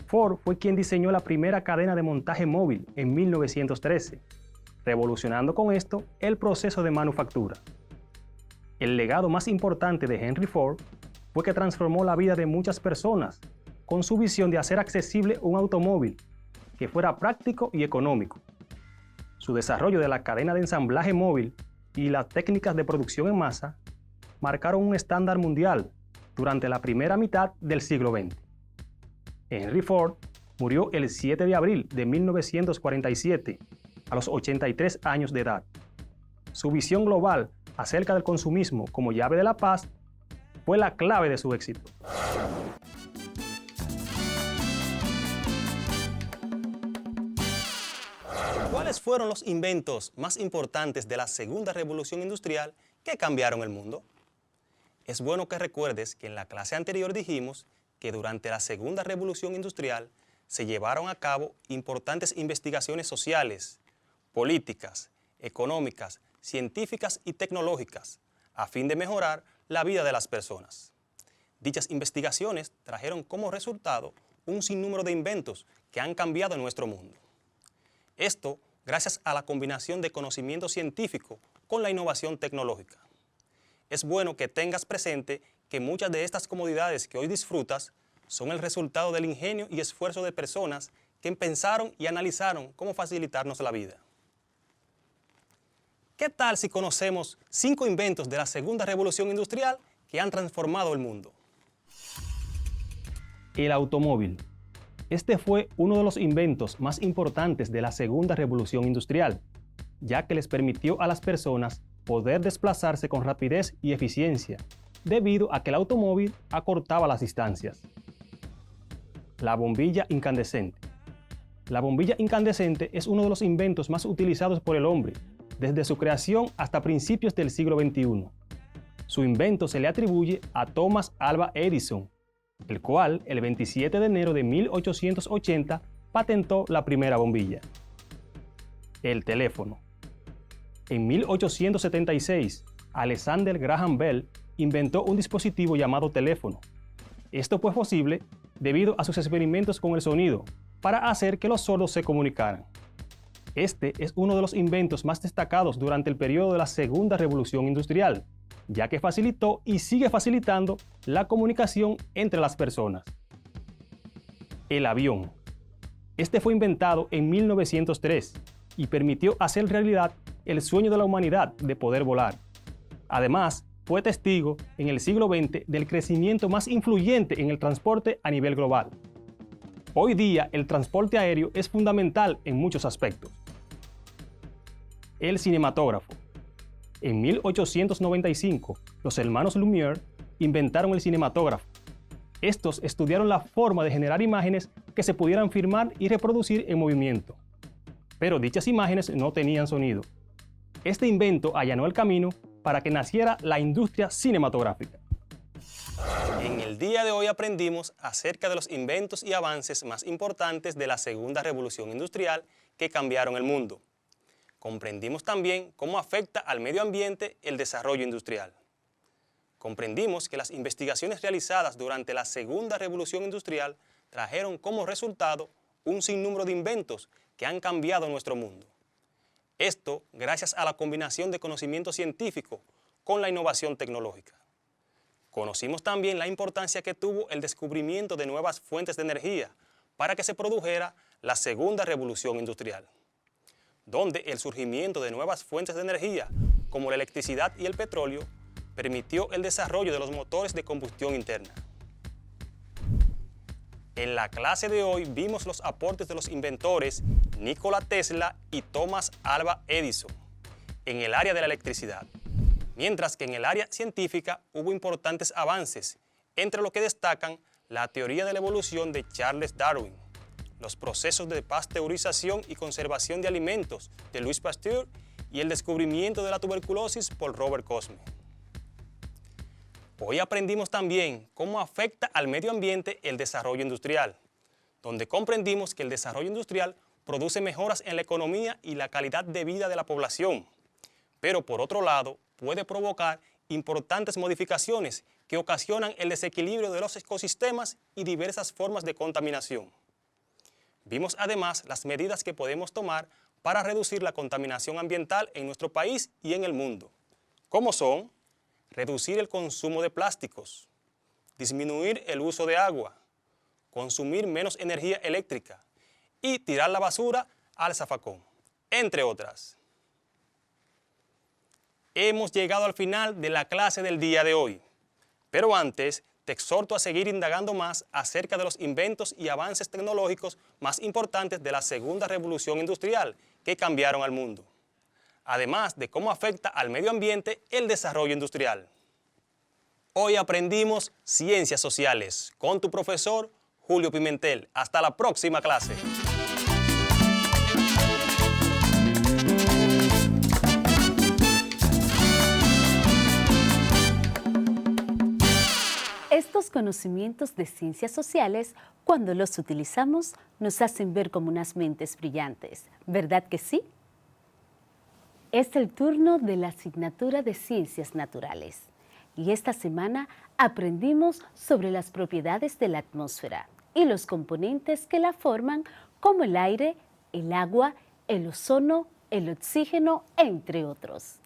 Ford fue quien diseñó la primera cadena de montaje móvil en 1913, revolucionando con esto el proceso de manufactura. El legado más importante de Henry Ford fue que transformó la vida de muchas personas con su visión de hacer accesible un automóvil que fuera práctico y económico. Su desarrollo de la cadena de ensamblaje móvil y las técnicas de producción en masa marcaron un estándar mundial durante la primera mitad del siglo XX. Henry Ford murió el 7 de abril de 1947, a los 83 años de edad. Su visión global acerca del consumismo como llave de la paz fue la clave de su éxito. ¿Cuáles ¿Cuáles fueron los inventos más importantes de la segunda revolución industrial que cambiaron el mundo? Es bueno que recuerdes que en la clase anterior dijimos que durante la segunda revolución industrial se llevaron a cabo importantes investigaciones sociales, políticas, económicas, científicas y tecnológicas a fin de mejorar la vida de las personas. Dichas investigaciones trajeron como resultado un sinnúmero de inventos que han cambiado nuestro mundo. Esto gracias a la combinación de conocimiento científico con la innovación tecnológica. Es bueno que tengas presente que muchas de estas comodidades que hoy disfrutas son el resultado del ingenio y esfuerzo de personas que pensaron y analizaron cómo facilitarnos la vida. ¿Qué tal si conocemos 5 inventos de la segunda revolución industrial que han transformado el mundo? El automóvil. Este fue uno de los inventos más importantes de la segunda revolución industrial, ya que les permitió a las personas poder desplazarse con rapidez y eficiencia, debido a que el automóvil acortaba las distancias. La bombilla incandescente. La bombilla incandescente es uno de los inventos más utilizados por el hombre, desde su creación hasta principios del siglo XXI. Su invento se le atribuye a Thomas Alva Edison, el cual el 27 de enero de 1880 patentó la primera bombilla. El teléfono. En 1876, Alexander Graham Bell inventó un dispositivo llamado teléfono. Esto fue posible debido a sus experimentos con el sonido para hacer que los sordos se comunicaran. Este es uno de los inventos más destacados durante el periodo de la Segunda Revolución Industrial, ya que facilitó y sigue facilitando la comunicación entre las personas. El avión. Este fue inventado en 1903 y permitió hacer realidad el sueño de la humanidad de poder volar. Además, fue testigo en el siglo XX del crecimiento más influyente en el transporte a nivel global. Hoy día, el transporte aéreo es fundamental en muchos aspectos. El cinematógrafo. En 1895, los hermanos Lumière inventaron el cinematógrafo. Estos estudiaron la forma de generar imágenes que se pudieran filmar y reproducir en movimiento. Pero dichas imágenes no tenían sonido. Este invento allanó el camino para que naciera la industria cinematográfica. En el día de hoy aprendimos acerca de los inventos y avances más importantes de la segunda revolución industrial que cambiaron el mundo. Comprendimos también cómo afecta al medio ambiente el desarrollo industrial. Comprendimos que las investigaciones realizadas durante la segunda revolución industrial trajeron como resultado un sinnúmero de inventos que han cambiado nuestro mundo. Esto gracias a la combinación de conocimiento científico con la innovación tecnológica. Conocimos también la importancia que tuvo el descubrimiento de nuevas fuentes de energía para que se produjera la segunda revolución industrial, donde el surgimiento de nuevas fuentes de energía, como la electricidad y el petróleo, permitió el desarrollo de los motores de combustión interna. En la clase de hoy vimos los aportes de los inventores Nikola Tesla y Thomas Alva Edison en el área de la electricidad, mientras que en el área científica hubo importantes avances, entre los que destacan la teoría de la evolución de Charles Darwin, los procesos de pasteurización y conservación de alimentos de Louis Pasteur y el descubrimiento de la tuberculosis por Robert Cosme. Hoy aprendimos también cómo afecta al medio ambiente el desarrollo industrial, donde comprendimos que el desarrollo industrial produce mejoras en la economía y la calidad de vida de la población, pero por otro lado puede provocar importantes modificaciones que ocasionan el desequilibrio de los ecosistemas y diversas formas de contaminación. Vimos además las medidas que podemos tomar para reducir la contaminación ambiental en nuestro país y en el mundo, como son reducir el consumo de plásticos, disminuir el uso de agua, consumir menos energía eléctrica y tirar la basura al zafacón, entre otras. Hemos llegado al final de la clase del día de hoy, pero antes te exhorto a seguir indagando más acerca de los inventos y avances tecnológicos más importantes de la segunda revolución industrial que cambiaron al mundo, además de cómo afecta al medio ambiente el desarrollo industrial. Hoy aprendimos Ciencias Sociales con tu profesor Julio Pimentel. Hasta la próxima clase. Estos conocimientos de ciencias sociales, cuando los utilizamos, nos hacen ver como unas mentes brillantes, ¿verdad que sí? Es el turno de la asignatura de Ciencias Naturales y esta semana aprendimos sobre las propiedades de la atmósfera y los componentes que la forman, como el aire, el agua, el ozono, el oxígeno, entre otros.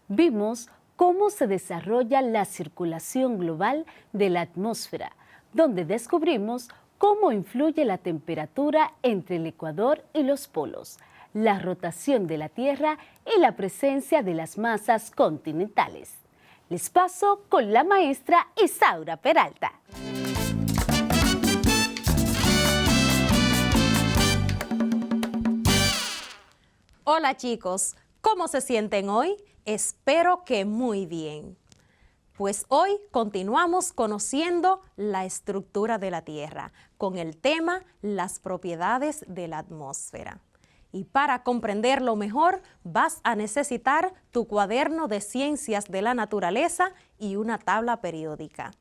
Vimos cómo se desarrolla la circulación global de la atmósfera, donde descubrimos cómo influye la temperatura entre el ecuador y los polos, la rotación de la Tierra y la presencia de las masas continentales. Les paso con la maestra Isaura Peralta. Hola chicos, ¿cómo se sienten hoy? Espero que muy bien. Pues hoy continuamos conociendo la estructura de la Tierra con el tema las propiedades de la atmósfera. Y para comprenderlo mejor, vas a necesitar tu cuaderno de ciencias de la naturaleza y una tabla periódica.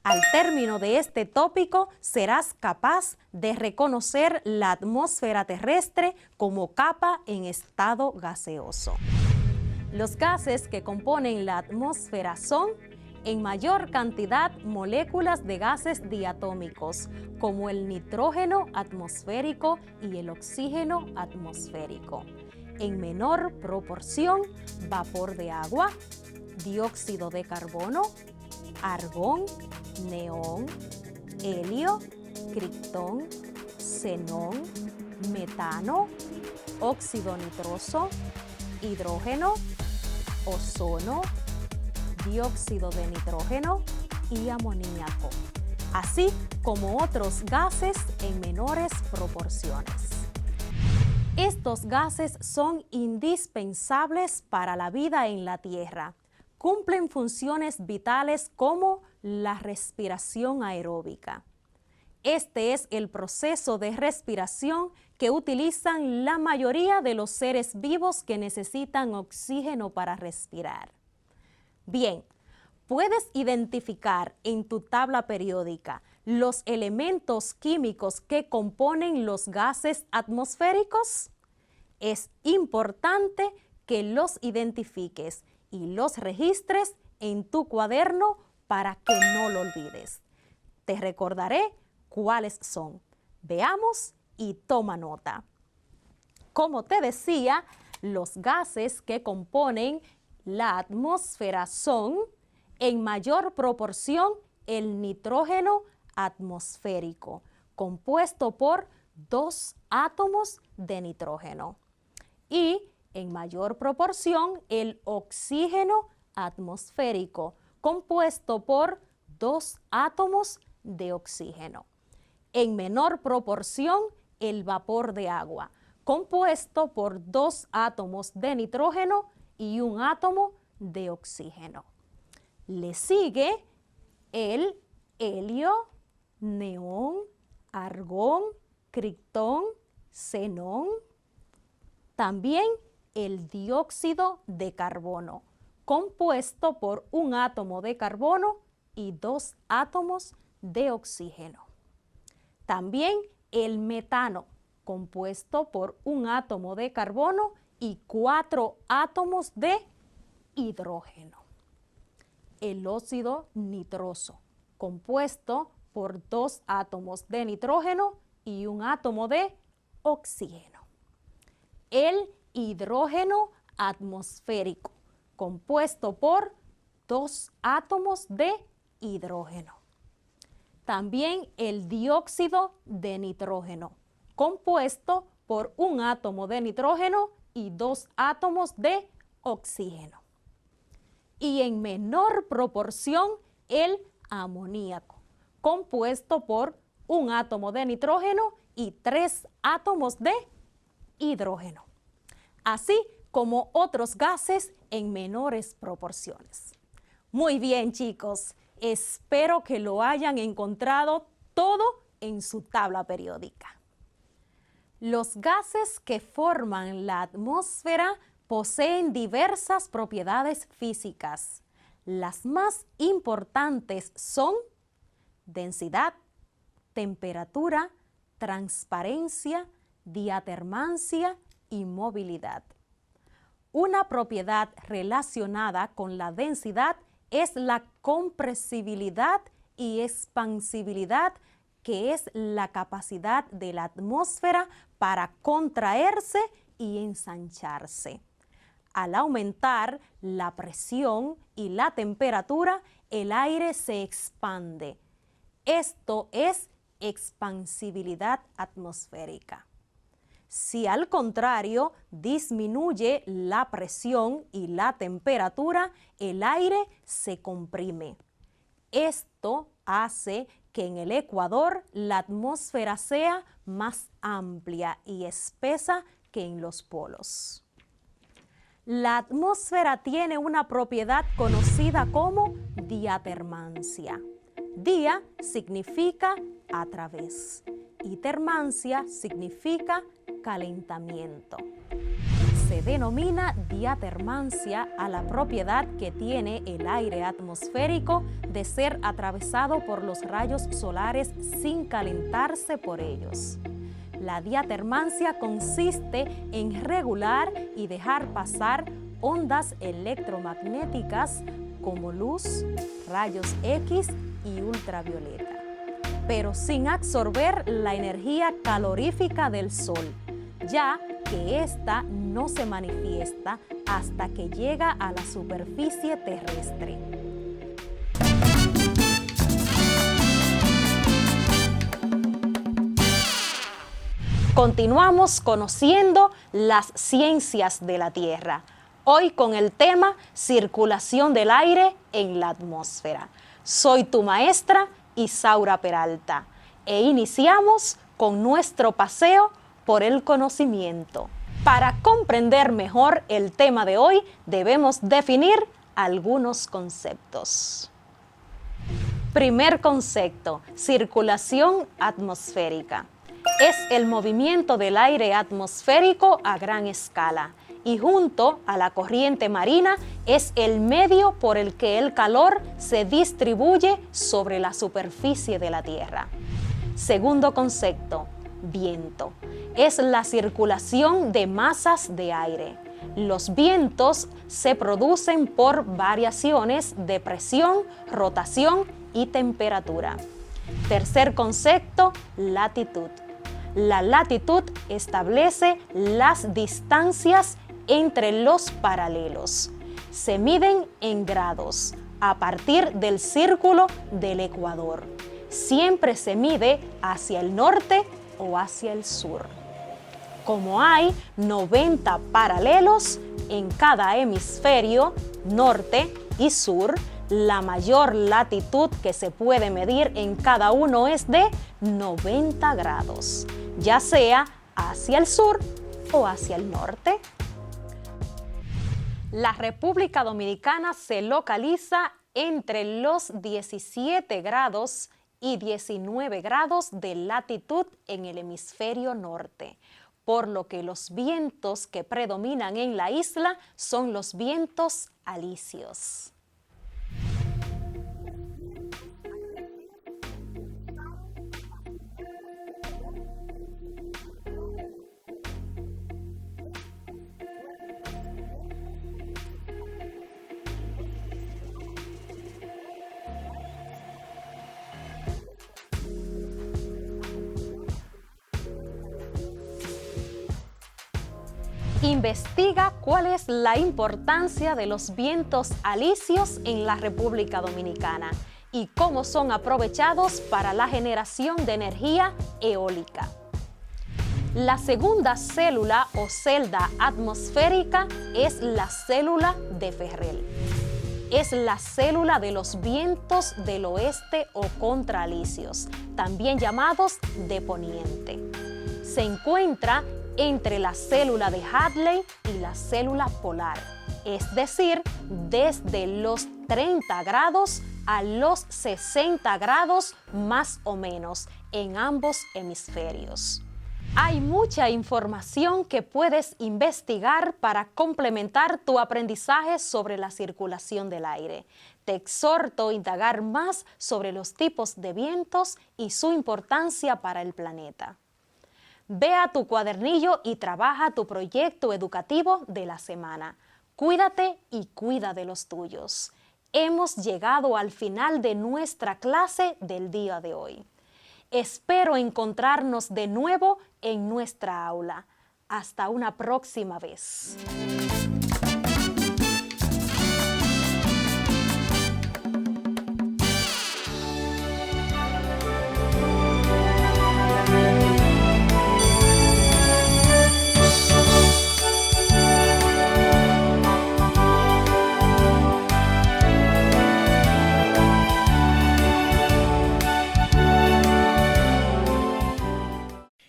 Al término de este tópico, serás capaz de reconocer la atmósfera terrestre como capa en estado gaseoso. Los gases que componen la atmósfera son, en mayor cantidad, moléculas de gases diatómicos, como el nitrógeno atmosférico y el oxígeno atmosférico. En menor proporción, vapor de agua, dióxido de carbono, argón, neón, helio, criptón, xenón, metano, óxido nitroso, hidrógeno, ozono, dióxido de nitrógeno y amoníaco, así como otros gases en menores proporciones. Estos gases son indispensables para la vida en la Tierra. Cumplen funciones vitales como la respiración aeróbica. Este es el proceso de respiración que utilizan la mayoría de los seres vivos que necesitan oxígeno para respirar. Bien, ¿puedes identificar en tu tabla periódica los elementos químicos que componen los gases atmosféricos? Es importante que los identifiques y los registres en tu cuaderno para que no lo olvides. Te recordaré cuáles son. Veamos y toma nota. Como te decía, los gases que componen la atmósfera son, en mayor proporción, el nitrógeno atmosférico, compuesto por 2 átomos de nitrógeno. Y, en mayor proporción, el oxígeno atmosférico, compuesto por 2 átomos de oxígeno. En menor proporción, el vapor de agua, compuesto por 2 átomos de nitrógeno y 1 átomo de oxígeno. Le sigue el helio, neón, argón, criptón, xenón. También el dióxido de carbono, compuesto por 1 átomo de carbono y 2 átomos de oxígeno. También el metano, compuesto por 1 átomo de carbono y 4 átomos de hidrógeno. El óxido nitroso, compuesto por 2 átomos de nitrógeno y 1 átomo de oxígeno. El hidrógeno atmosférico, compuesto por 2 átomos de hidrógeno. También el dióxido de nitrógeno, compuesto por 1 átomo de nitrógeno y 2 átomos de oxígeno. Y en menor proporción, el amoníaco, compuesto por 1 átomo de nitrógeno y 3 átomos de hidrógeno, así como otros gases en menores proporciones. Muy bien, chicos, espero que lo hayan encontrado todo en su tabla periódica. Los gases que forman la atmósfera poseen diversas propiedades físicas. Las más importantes son densidad, temperatura, transparencia, diatermancia y movilidad. Una propiedad relacionada con la densidad es la compresibilidad y expansibilidad, que es la capacidad de la atmósfera para contraerse y ensancharse. Al aumentar la presión y la temperatura, el aire se expande. Esto es expansibilidad atmosférica. Si al contrario disminuye la presión y la temperatura, el aire se comprime. Esto hace que en el ecuador la atmósfera sea más amplia y espesa que en los polos. La atmósfera tiene una propiedad conocida como diatermancia. Dia significa a través y termancia significa calentamiento. Se denomina diatermancia a la propiedad que tiene el aire atmosférico de ser atravesado por los rayos solares sin calentarse por ellos. La diatermancia consiste en regular y dejar pasar ondas electromagnéticas como luz, rayos X y ultravioleta, pero sin absorber la energía calorífica del sol, ya que ésta no se manifiesta hasta que llega a la superficie terrestre. Continuamos conociendo las ciencias de la Tierra, hoy con el tema circulación del aire en la atmósfera. Soy tu maestra, Isaura Peralta, e iniciamos con nuestro paseo por el conocimiento. Para comprender mejor el tema de hoy, debemos definir algunos conceptos. Primer concepto, circulación atmosférica. Es el movimiento del aire atmosférico a gran escala y junto a la corriente marina es el medio por el que el calor se distribuye sobre la superficie de la Tierra. Segundo concepto, viento. Es la circulación de masas de aire. Los vientos se producen por variaciones de presión, rotación y temperatura. Tercer concepto, latitud. La latitud establece las distancias entre los paralelos. Se miden en grados a partir del círculo del ecuador. Siempre se mide hacia el norte o hacia el sur. Como hay 90 paralelos en cada hemisferio, norte y sur, la mayor latitud que se puede medir en cada uno es de 90 grados, ya sea hacia el sur o hacia el norte. La República Dominicana se localiza entre los 17 grados y 19 grados de latitud en el hemisferio norte, por lo que los vientos que predominan en la isla son los vientos alisios. Investiga cuál es la importancia de los vientos alisios en la República Dominicana y cómo son aprovechados para la generación de energía eólica. La segunda célula o celda atmosférica es la célula de Ferrel. Es la célula de los vientos del oeste o contralisios, también llamados de poniente. Se encuentra entre la célula de Hadley y la célula polar, es decir, desde los 30 grados a los 60 grados más o menos en ambos hemisferios. Hay mucha información que puedes investigar para complementar tu aprendizaje sobre la circulación del aire. Te exhorto a indagar más sobre los tipos de vientos y su importancia para el planeta. Ve a tu cuadernillo y trabaja tu proyecto educativo de la semana. Cuídate y cuida de los tuyos. Hemos llegado al final de nuestra clase del día de hoy. Espero encontrarnos de nuevo en nuestra aula. Hasta una próxima vez.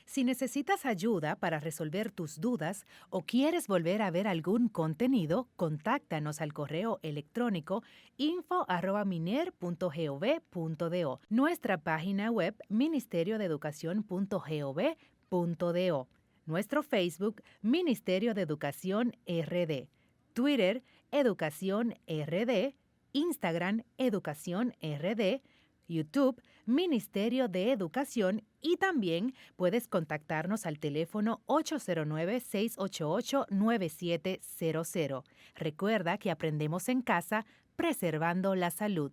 Si necesitas ayuda para resolver tus dudas o quieres volver a ver algún contenido, contáctanos al correo electrónico info@miner.gov.do, nuestra página web ministeriodeeducacion.gov.do, nuestro Facebook Ministerio de Educación RD, Twitter Educación RD, Instagram Educación RD, YouTube, Ministerio de Educación, y también puedes contactarnos al teléfono 809-688-9700. Recuerda que aprendemos en casa, preservando la salud.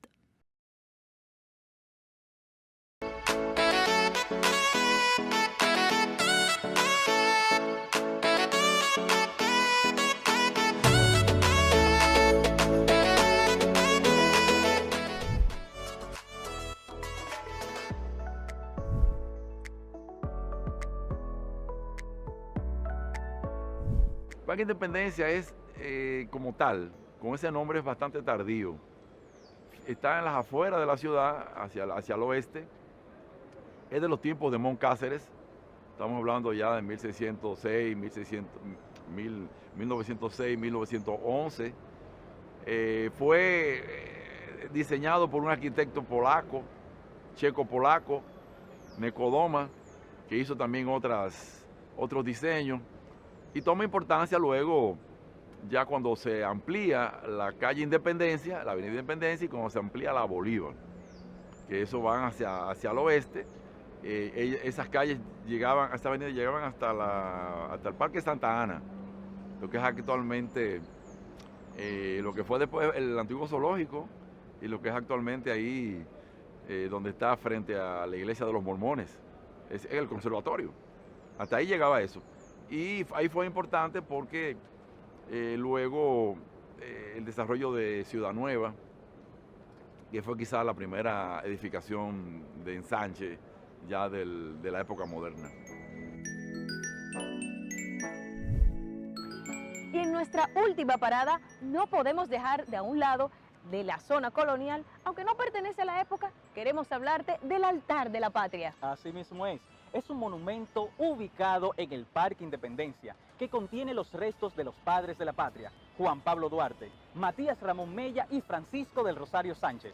Parque Independencia es como tal, con ese nombre es bastante tardío. Está en las afueras de la ciudad, hacia el oeste. Es de los tiempos de Moncáceres. Estamos hablando ya de 1606, 1906, 1911. Fue diseñado por un arquitecto polaco, checo-polaco, Nekodoma, que hizo también otros diseños. Y toma importancia luego, ya cuando se amplía la calle Independencia, la avenida Independencia, y cuando se amplía la Bolívar, que eso van hacia el oeste. Esas calles llegaban, esta avenida llegaban hasta el Parque Santa Ana, lo que es actualmente, lo que fue después el antiguo zoológico, y lo que es actualmente ahí, donde está frente a la iglesia de los mormones, es el conservatorio. Hasta ahí llegaba eso. Y ahí fue importante porque luego el desarrollo de Ciudad Nueva, que fue quizás la primera edificación de ensanche ya de la época moderna. Y en nuestra última parada no podemos dejar de a un lado de la zona colonial, aunque no pertenece a la época, queremos hablarte del altar de la patria. Así mismo es. Es un monumento ubicado en el Parque Independencia, que contiene los restos de los padres de la patria, Juan Pablo Duarte, Matías Ramón Mella y Francisco del Rosario Sánchez.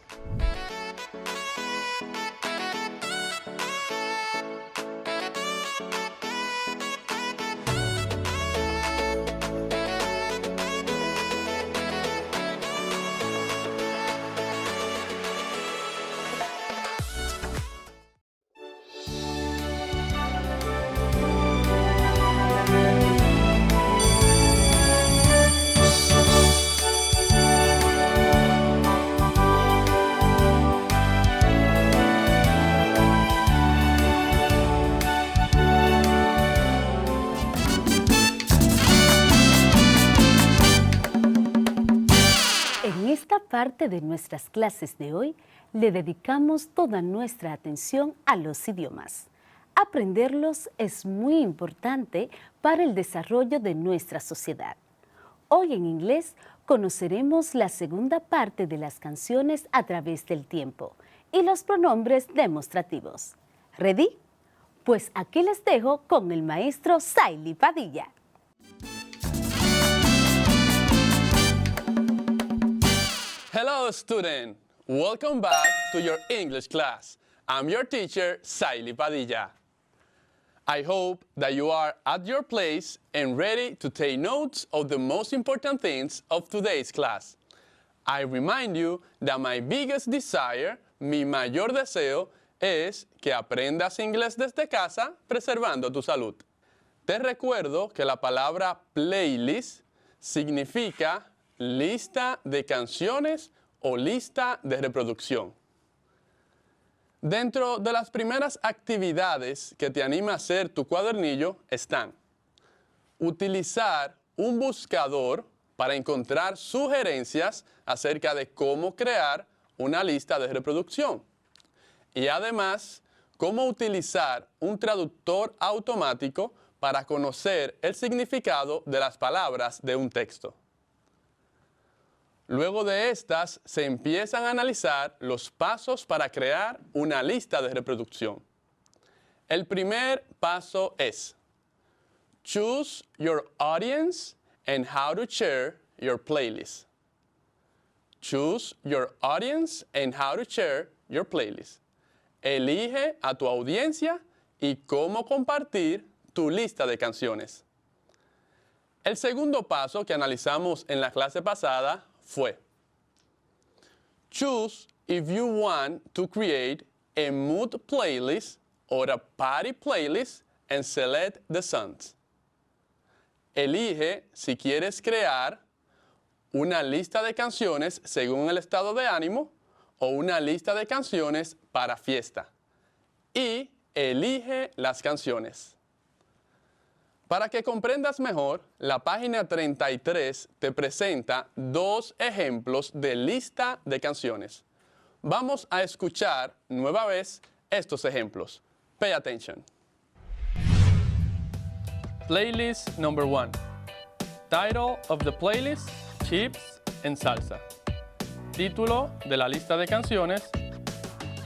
Parte de nuestras clases de hoy le dedicamos toda nuestra atención a los idiomas. Aprenderlos es muy importante para el desarrollo de nuestra sociedad. Hoy en inglés conoceremos la segunda parte de las canciones a través del tiempo y los pronombres demostrativos. ¿Ready? Pues aquí les dejo con el maestro Saily Padilla. Hello, student. Welcome back to your English class. I'm your teacher, Saily Padilla. I hope that you are at your place and ready to take notes of the most important things of today's class. I remind you that my biggest desire, mi mayor deseo, es que aprendas inglés desde casa preservando tu salud. Te recuerdo que la palabra playlist significa lista de canciones o lista de reproducción. Dentro de las primeras actividades que te anima a hacer tu cuadernillo están utilizar un buscador para encontrar sugerencias acerca de cómo crear una lista de reproducción y además cómo utilizar un traductor automático para conocer el significado de las palabras de un texto. Luego de estas, se empiezan a analizar los pasos para crear una lista de reproducción. El primer paso es choose your audience and how to share your playlist. Choose your audience and how to share your playlist. Elige a tu audiencia y cómo compartir tu lista de canciones. El segundo paso que analizamos en la clase pasada fue choose if you want to create a mood playlist or a party playlist and select the songs. Elige si quieres crear una lista de canciones según el estado de ánimo o una lista de canciones para fiesta. Y elige las canciones. Para que comprendas mejor, la página 33 te presenta dos ejemplos de lista de canciones. Vamos a escuchar nueva vez estos ejemplos. Pay attention. Playlist number 1. Title of the playlist, Chips and Salsa. Título de la lista de canciones,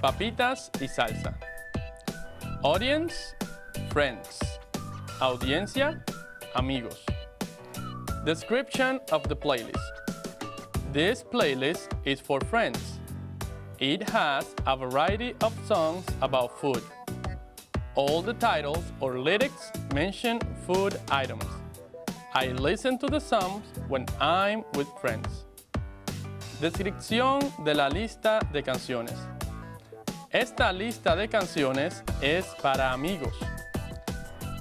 Papitas y Salsa. Audience, Friends. Audiencia, amigos. Description of the playlist. This playlist is for friends. It has a variety of songs about food. All the titles or lyrics mention food items. I listen to the songs when I'm with friends. Descripción de la lista de canciones. Esta lista de canciones es para amigos.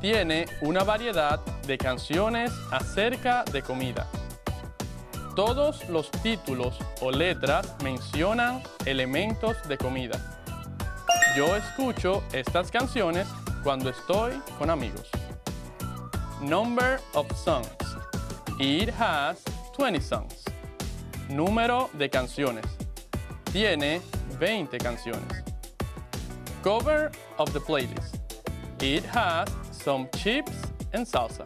Tiene una variedad de canciones acerca de comida. Todos los títulos o letras mencionan elementos de comida. Yo escucho estas canciones cuando estoy con amigos. Number of songs. It has 20 songs. Número de canciones. Tiene 20 canciones. Cover of the playlist. It has some chips and salsa.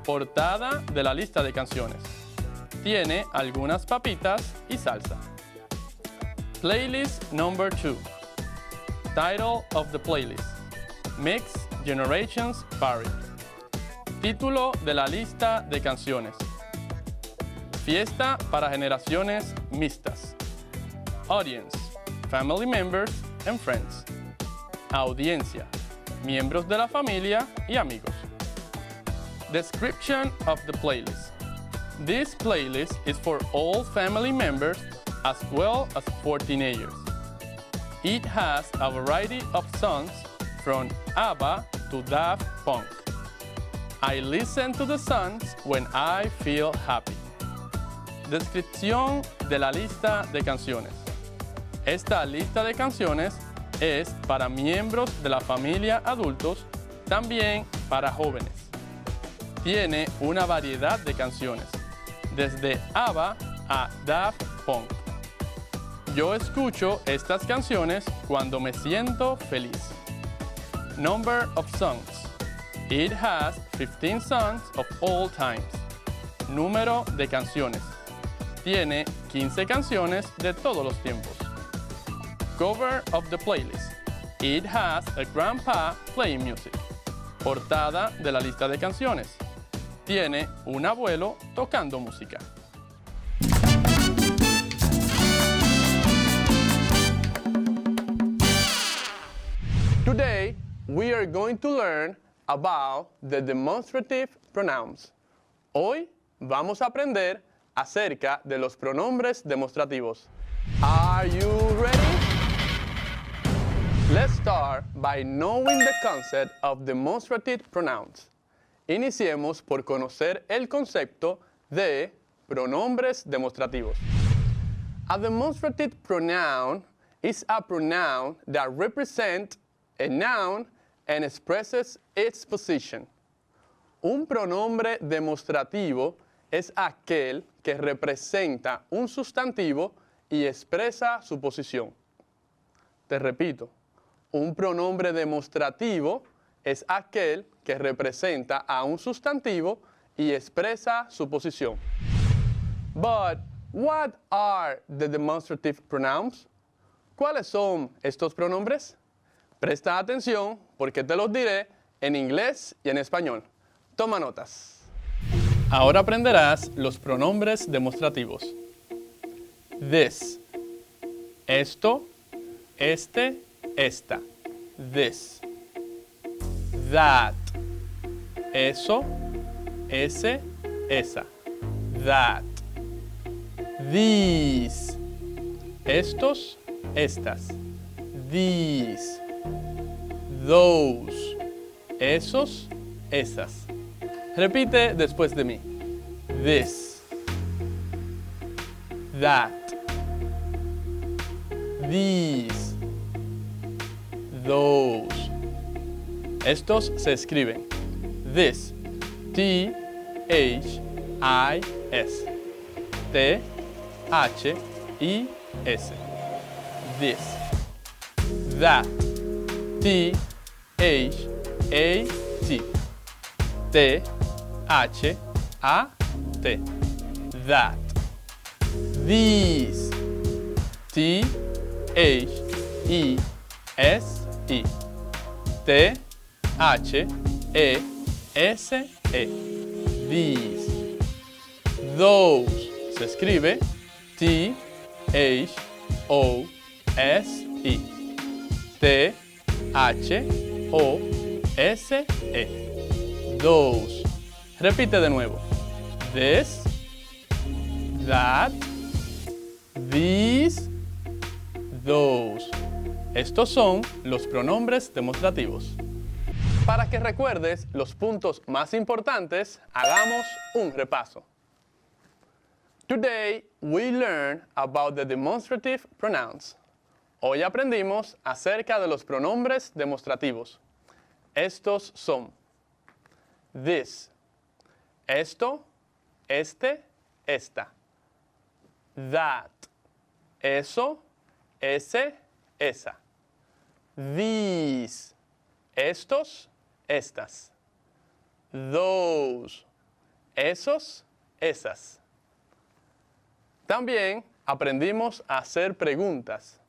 Portada de la lista de canciones. Tiene algunas papitas y salsa. Playlist number 2. Title of the playlist. Mix Generations Party. Título de la lista de canciones. Fiesta para generaciones mixtas. Audience. Family members and friends. Audiencia. Miembros de la familia y amigos. Description of the playlist. This playlist is for all family members as well as for teenagers. It has a variety of songs from ABBA to Daft Punk. I listen to the songs when I feel happy. Descripción de la lista de canciones. Esta lista de canciones es para miembros de la familia adultos, también para jóvenes. Tiene una variedad de canciones, desde ABBA a Daft Punk. Yo escucho estas canciones cuando me siento feliz. Number of songs. It has 15 songs of all times. Número de canciones. Tiene 15 canciones de todos los tiempos. Cover of the playlist. It has a grandpa playing music. Portada de la lista de canciones. Tiene un abuelo tocando música. Today, we are going to learn about the demonstrative pronouns. Hoy vamos a aprender acerca de los pronombres demostrativos. Are you ready? Let's start by knowing the concept of demonstrative pronouns. Iniciemos por conocer el concepto de pronombres demostrativos. A demonstrative pronoun is a pronoun that represents a noun and expresses its position. Un pronombre demostrativo es aquel que representa un sustantivo y expresa su posición. Te repito, un pronombre demostrativo es aquel que representa a un sustantivo y expresa su posición. But what are the demonstrative pronouns? ¿Cuáles son estos pronombres? Presta atención porque te los diré en inglés y en español. Toma notas. Ahora aprenderás los pronombres demostrativos. This. Esto, este, esta. This. That. Eso, ese, esa. That. These. Estos, estas. These. Those. Esos, esas. Repite después de mí. This. That. These. Those. Estos se escriben. This. T-H-I-S. T-H-I-S. This. That. T-H-A-T. T-H-A-T. That. These. T-H-E-S-E. T-H-E-S-E. These. Those. Se escribe T-H-O-S-E. T-H-O-S-E. Those. Repite de nuevo. This, that, these, those. Estos son los pronombres demostrativos. Para que recuerdes los puntos más importantes, hagamos un repaso. Today, we learn about the demonstrative pronouns. Hoy aprendimos acerca de los pronombres demostrativos. Estos son this, esto, este, esta. That, eso, ese, esa. These, estos, estas. Those, esos, esas. También aprendimos a hacer preguntas.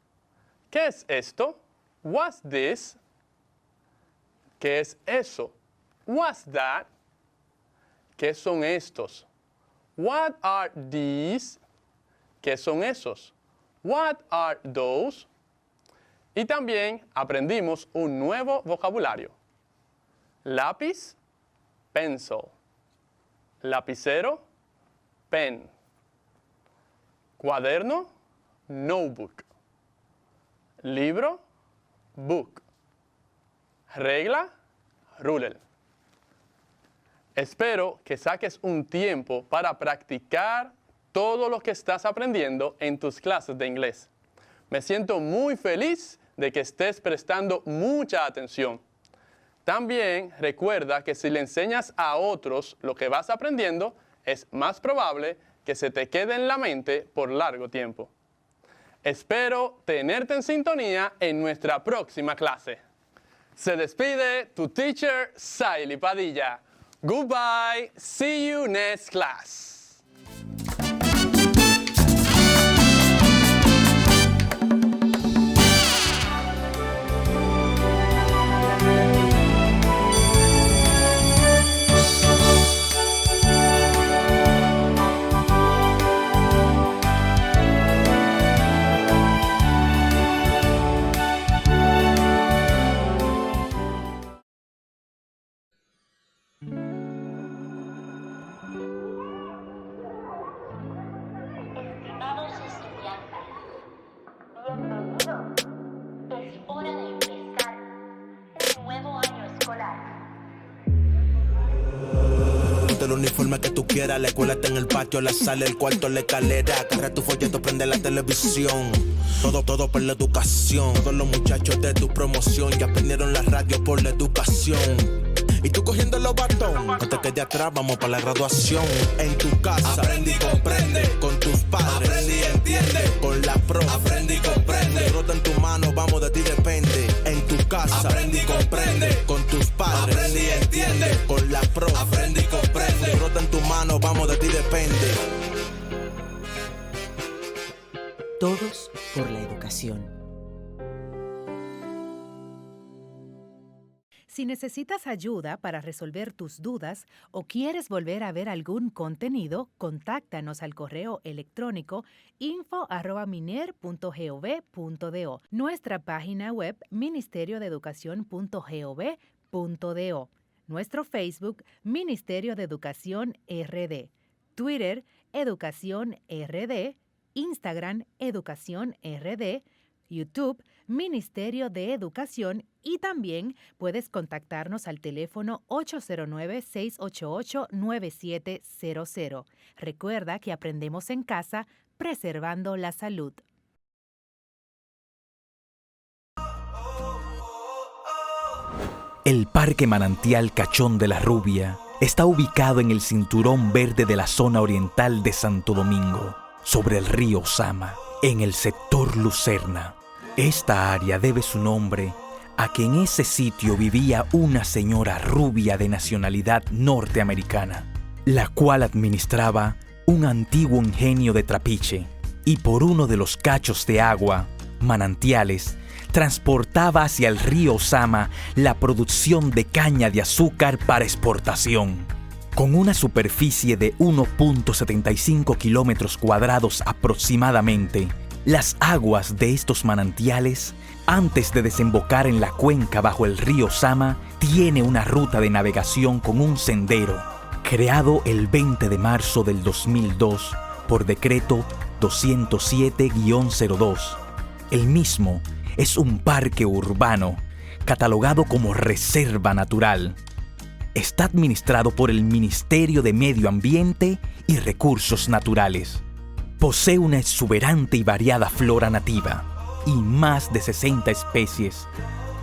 ¿Qué es esto? What's this? ¿Qué es eso? What's that? ¿Qué son estos? What are these? ¿Qué son esos? What are those? Y también aprendimos un nuevo vocabulario. Lápiz, pencil. Lapicero, pen. Cuaderno, notebook. Libro, book. Regla, ruler. Espero que saques un tiempo para practicar todo lo que estás aprendiendo en tus clases de inglés. Me siento muy feliz de que estés prestando mucha atención. También recuerda que si le enseñas a otros lo que vas aprendiendo, es más probable que se te quede en la mente por largo tiempo. Espero tenerte en sintonía en nuestra próxima clase. Se despide tu teacher, Saily Padilla. Goodbye. See you next class. ponte el uniforme que tú quieras. La escuela está en el patio, la sala, el cuarto, la escalera. Agarra tu folleto, prende la televisión. Todo por la educación. Todos los muchachos de tu promoción ya aprendieron la radio por la educación. Y tú cogiendo los bastones, no te quedes atrás, vamos para la graduación. En tu casa, aprende y comprende. Con tus padres, aprende y entiende. Con la profe, aprende y comprende. Rota en tu mano, vamos, de ti depende. En tu casa, aprende y comprende. Con tus padres, aprende y entiende. Con la profe, aprende y comprende. Rota en tu mano, vamos, de ti depende. Todos por la educación. Si necesitas ayuda para resolver tus dudas o quieres volver a ver algún contenido, contáctanos al correo electrónico info@miner.gov.do, nuestra página web ministeriodeeducacion.gov.do, nuestro Facebook Ministerio de Educación RD, Twitter Educación RD, Instagram Educación RD, YouTube Ministerio de Educación, y también puedes contactarnos al teléfono 809-688-9700. Recuerda que aprendemos en casa, preservando la salud. El Parque Manantial Cachón de la Rubia está ubicado en el cinturón verde de la zona oriental de Santo Domingo, sobre el río Sama, en el sector Lucerna. Esta área debe su nombre a que en ese sitio vivía una señora rubia de nacionalidad norteamericana, la cual administraba un antiguo ingenio de trapiche y por uno de los cachos de agua, manantiales, transportaba hacia el río Sama la producción de caña de azúcar para exportación. Con una superficie de 1.75 kilómetros cuadrados aproximadamente, las aguas de estos manantiales, antes de desembocar en la cuenca bajo el río Sama, tiene una ruta de navegación con un sendero, creado el 20 de marzo del 2002 por decreto 207-02. El mismo es un parque urbano, catalogado como reserva natural. Está administrado por el Ministerio de Medio Ambiente y Recursos Naturales. Posee una exuberante y variada flora nativa y más de 60 especies,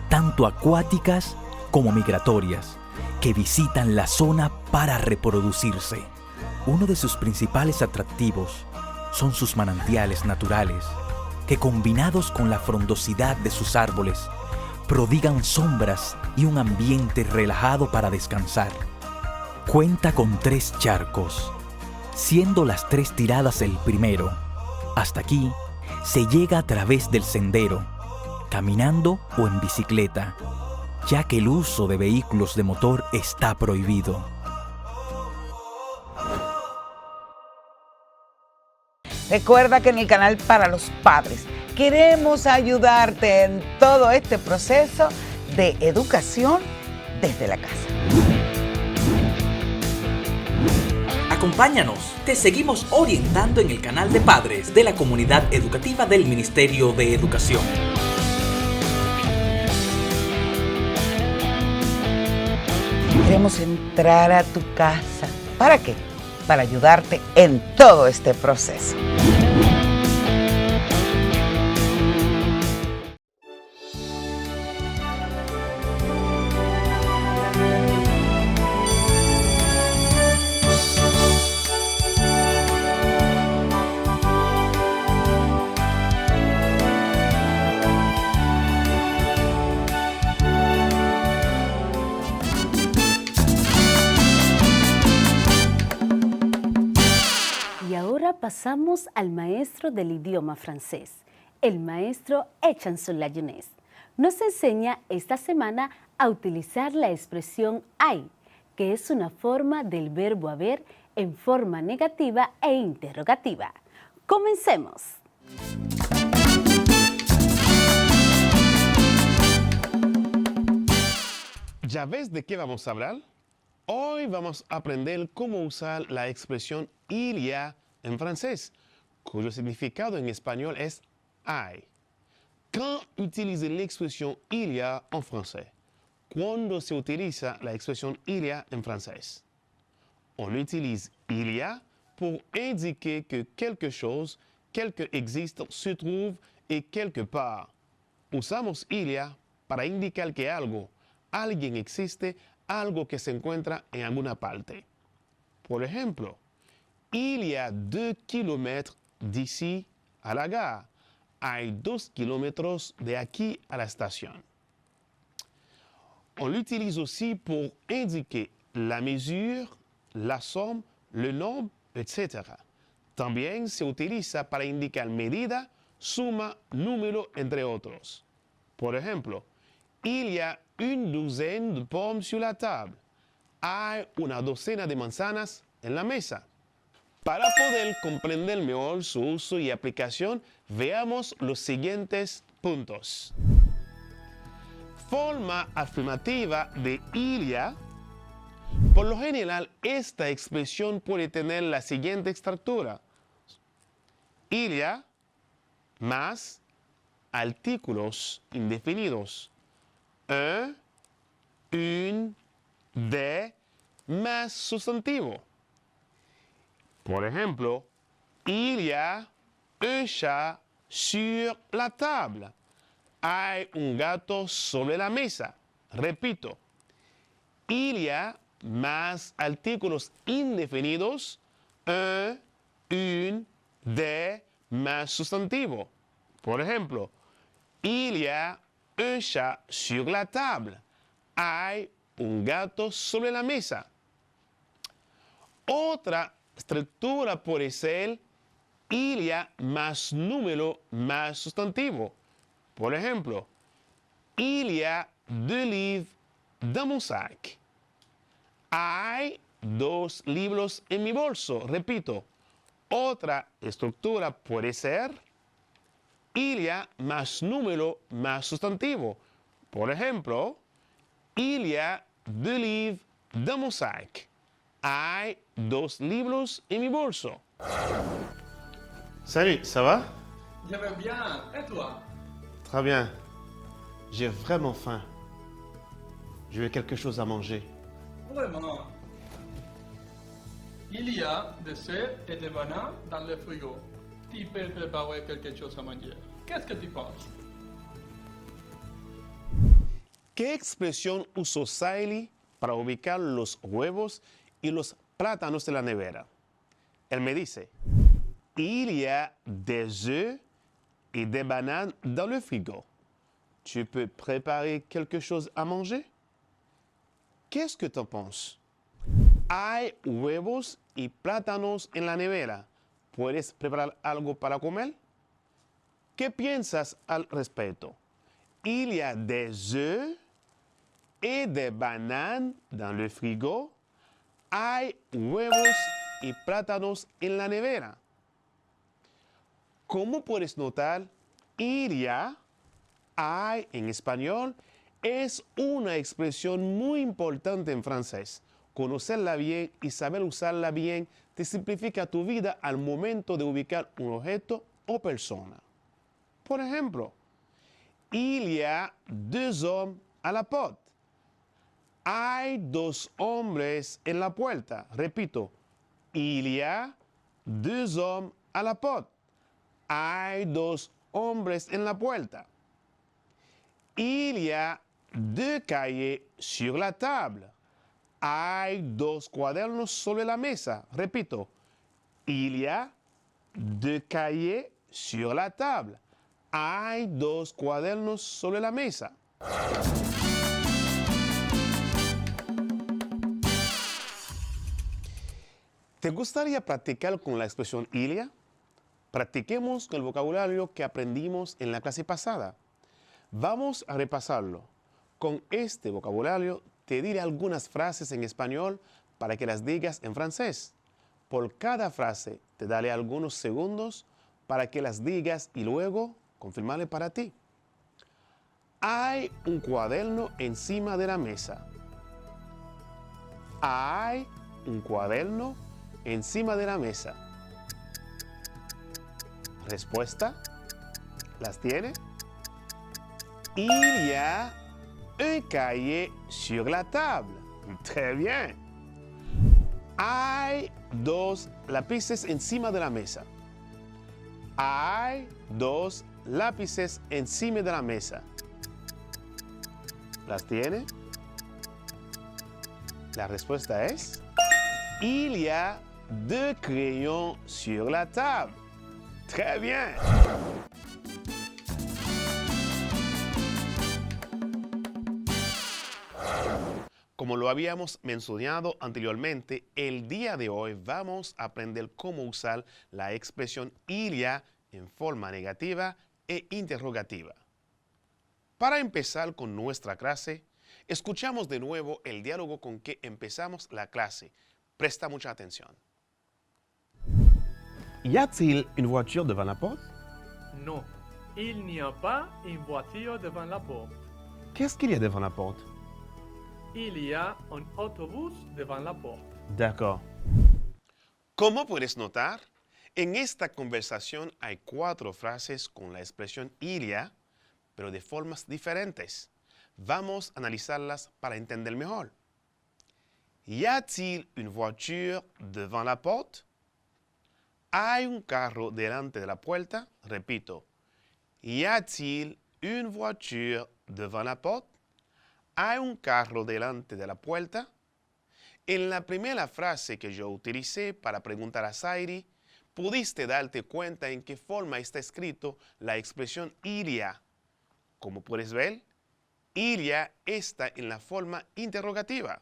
tanto acuáticas como migratorias, que visitan la zona para reproducirse. Uno de sus principales atractivos son sus manantiales naturales, que combinados con la frondosidad de sus árboles, prodigan sombras y un ambiente relajado para descansar. Cuenta con 3 charcos, siendo las 3 tiradas el primero. Hasta aquí se llega a través del sendero, caminando o en bicicleta, ya que el uso de vehículos de motor está prohibido. Recuerda que en el canal Para los Padres queremos ayudarte en todo este proceso de educación desde la casa. Acompáñanos, te seguimos orientando en el canal de padres de la comunidad educativa del Ministerio de Educación. Queremos entrar a tu casa. ¿Para qué? Para ayudarte en todo este proceso. Pasamos al maestro del idioma francés, el maestro Echanson Layonés. Nos enseña esta semana a utilizar la expresión hay, que es una forma del verbo haber en forma negativa e interrogativa. ¡Comencemos! ¿Ya ves de qué vamos a hablar? Hoy vamos a aprender cómo usar la expresión il y a en francés, cuyo significado en español es hay. Quand utiliser l'expression il y a en français? ¿Cuándo se utiliza la expresión il y a en francés? On utilise il y a pour indiquer que quelque chose, quelque existe, se trouve et quelque part. Usamos il y a para indicar que algo, alguien existe, algo que se encuentra en alguna parte. Por ejemplo, il y a 2 kilomètres d'ici à la gare. Hay 2 kilomètres de aquí a la estación. On l'utilise aussi pour indiquer la mesure, la somme, le nombre, etc. También se utiliza para indicar medida, suma, número, entre otros. Por ejemplo, il y a 1 douzaine de pommes sur la table. Hay una docena de manzanas en la mesa. Para poder comprender mejor su uso y aplicación, veamos los siguientes puntos. Forma afirmativa de il y a. Por lo general, esta expresión puede tener la siguiente estructura. Il y a más artículos indefinidos. Un, une, des, más sustantivo. Por ejemplo, il y a un chat sur la table. Hay un gato sobre la mesa. Repito, il y a más artículos indefinidos, un, une, des, más sustantivo. Por ejemplo, il y a un chat sur la table. Hay un gato sobre la mesa. Otra estructura puede ser il y a más número, más sustantivo. Por ejemplo, il y a 2 livres dans mon sac. Hay 2 libros en mi bolso. Repito, otra estructura puede ser il y a más número, más sustantivo. Por ejemplo, il y a 2 livres dans mon sac. Hay 2 libros en mi bolso. Salut, ça va? Je vais bien. Et toi? Très bien. J'ai vraiment faim. Je veux quelque chose à manger. Vraiment. Il y a des œufs et des bananes dans le frigo. Tu peux préparer quelque chose à manger. Qu'est-ce que tu penses? ¿Qué expresión usó Saily para ubicar los huevos y los plátanos en la nevera? Él me dice, il y a des œufs et des bananes dans le frigo. Tu peux préparer quelque chose à manger? Qu'est-ce que tu en penses? Hay huevos y plátanos en la nevera. ¿Puedes preparar algo para comer? ¿Qué piensas al respecto? Il y a des œufs et des bananes dans le frigo. Hay huevos y plátanos en la nevera. Como puedes notar, il y a, hay en español, es una expresión muy importante en francés. Conocerla bien y saber usarla bien te simplifica tu vida al momento de ubicar un objeto o persona. Por ejemplo, il y a 2 hommes à la porte. Hay 2 hombres en la puerta. Repito, il y a 2 hommes à la porte. Hay 2 hombres en la puerta. Il y a 2 cahiers sur la table. Hay 2 cuadernos sobre la mesa. Repito, il y a 2 cahiers sur la table. Hay 2 cuadernos sobre la mesa. ¿Te gustaría practicar con la expresión il y a? Practiquemos con el vocabulario que aprendimos en la clase pasada. Vamos a repasarlo. Con este vocabulario te diré algunas frases en español para que las digas en francés. Por cada frase te daré algunos segundos para que las digas y luego confirmarle para ti. Hay un cuaderno encima de la mesa. Hay un cuaderno encima de la mesa. Respuesta. ¿Las tiene? Il y a un cahier sur la table. Très bien. Hay 2 lápices encima de la mesa. Hay 2 lápices encima de la mesa. ¿Las tiene? La respuesta es: il y a 2 crayons sur la table. Très bien. Como lo habíamos mencionado anteriormente, el día de hoy vamos a aprender cómo usar la expresión il y a en forma negativa e interrogativa. Para empezar con nuestra clase, escuchamos de nuevo el diálogo con que empezamos la clase. Presta mucha atención. Y a-t-il une voiture devant la porte? Non, il n'y a pas une voiture devant la porte. Qu'est-ce qu'il y a devant la porte? Il y a un autobús devant la porte. D'accord. Como puedes notar, en esta conversación hay 4 frases con la expresión il y a, pero de formas diferentes. Vamos a analizarlas para entender mejor. Y a-t-il une voiture devant la porte? ¿Hay un carro delante de la puerta? Repito. Y a-t-il une voiture devant la porte? ¿Hay un carro delante de la puerta? En la primera frase que yo utilicé para preguntar a Sairi, pudiste darte cuenta en qué forma está escrito la expresión il y a. Como puedes ver, il y a está en la forma interrogativa.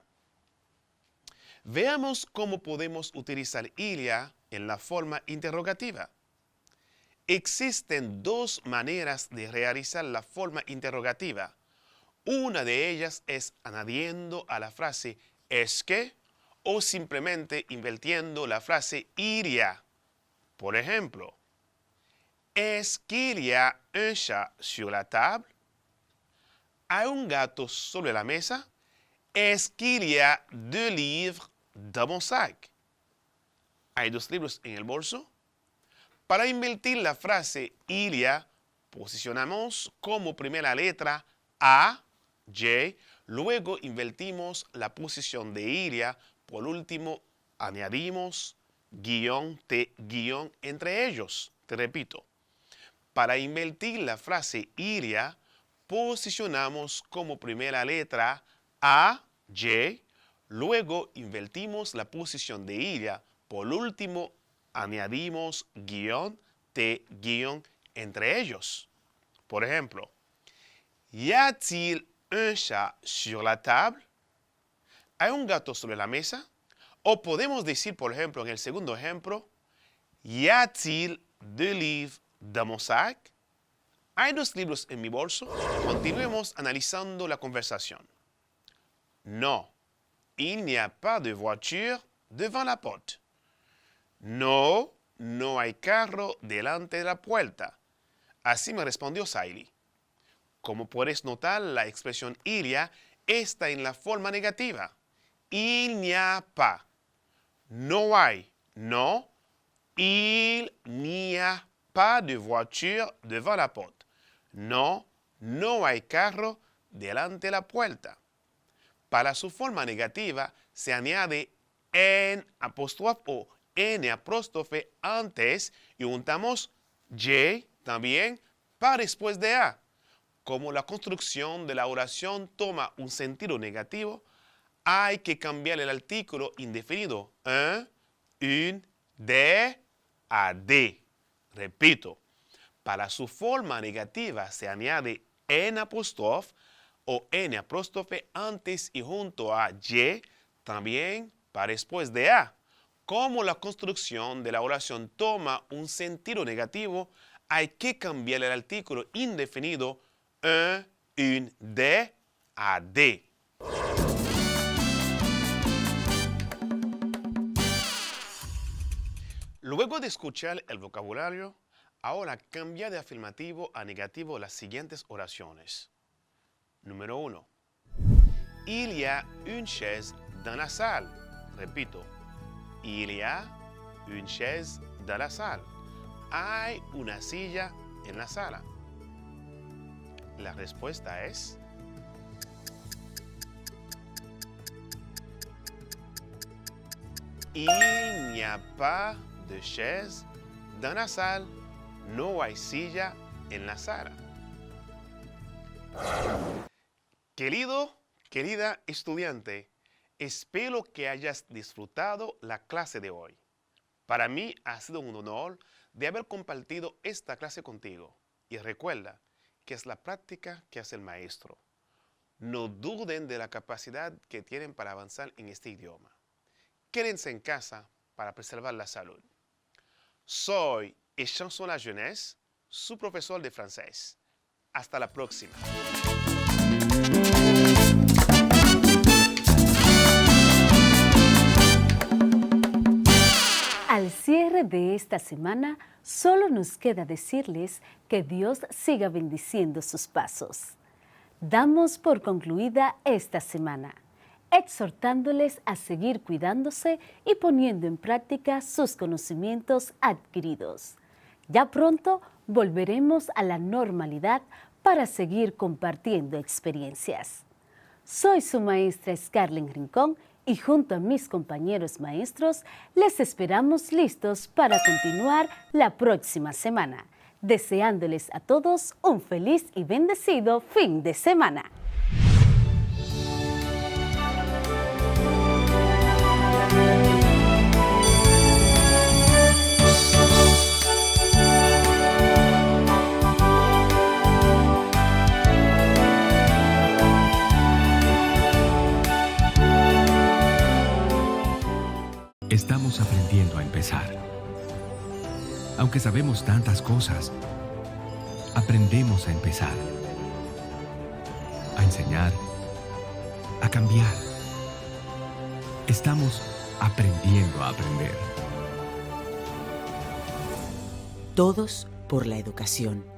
Veamos cómo podemos utilizar il y a en la forma interrogativa. Existen 2 maneras de realizar la forma interrogativa. Una de ellas es añadiendo a la frase es que o simplemente invirtiendo la frase il y a. Por ejemplo, ¿est-ce qu'il y a un chat sur la table? ¿Hay un gato sobre la mesa? ¿Est-ce qu'il y a 2 livres dans mon sac? ¿Hay 2 libros en el bolso? Para invertir la frase il y a, posicionamos como primera letra A, J, luego invertimos la posición de il y a, por último añadimos guión, T, guión entre ellos. Te repito, para invertir la frase il y a, posicionamos como primera letra A, J, luego invertimos la posición de il y a, por último añadimos guión, T, guión entre ellos. Por ejemplo, ¿y a-t-il un chat sur la table? ¿Hay un gato sobre la mesa? O podemos decir, por ejemplo, en el segundo ejemplo, ¿y a-t-il 2 livres dans mon sac? ¿Hay 2 libros en mi bolso? Continuemos analizando la conversación. No, il n'y a pas de voiture devant la porte. No, no hay carro delante de la puerta. Así me respondió Saili. Como puedes notar, la expresión il y a está en la forma negativa. Il n'y a pas. No hay. No. Il n'y a pas de voiture devant la porte. No, no hay carro delante de la puerta. Para su forma negativa se añade en apóstrofe o n apóstrofe antes y juntamos j también para después de a. Como la construcción de la oración toma un sentido negativo, hay que cambiar el artículo indefinido un, une, de a de. Repito, para su forma negativa se añade n apóstrofe o n apóstrofe antes y junto a y, también para después de a. Como la construcción de la oración toma un sentido negativo, hay que cambiar el artículo indefinido un, une, de a de. Luego de escuchar el vocabulario, ahora cambia de afirmativo a negativo las siguientes oraciones. Número 1. Il y a une chaise dans la salle. Repito. Il y a une chaise dans la salle. Hay una silla en la sala. La respuesta es « Il n'y a pas de chaise dans la salle. No hay silla en la sala. Querida estudiante, espero que hayas disfrutado la clase de hoy. Para mí ha sido un honor de haber compartido esta clase contigo. Y recuerda que es la práctica que hace el maestro. No duden de la capacidad que tienen para avanzar en este idioma. Quédense en casa para preservar la salud. Soy Echanson La Jeunesse, su profesor de francés. Hasta la próxima. Al cierre de esta semana, solo nos queda decirles que Dios siga bendiciendo sus pasos. Damos por concluida esta semana, exhortándoles a seguir cuidándose y poniendo en práctica sus conocimientos adquiridos. Ya pronto volveremos a la normalidad para seguir compartiendo experiencias. Soy su maestra Scarlett Rincón y junto a mis compañeros maestros les esperamos listos para continuar la próxima semana, deseándoles a todos un feliz y bendecido fin de semana. Estamos aprendiendo a empezar. Aunque sabemos tantas cosas, aprendemos a empezar, a enseñar, a cambiar. Estamos aprendiendo a aprender. Todos por la educación.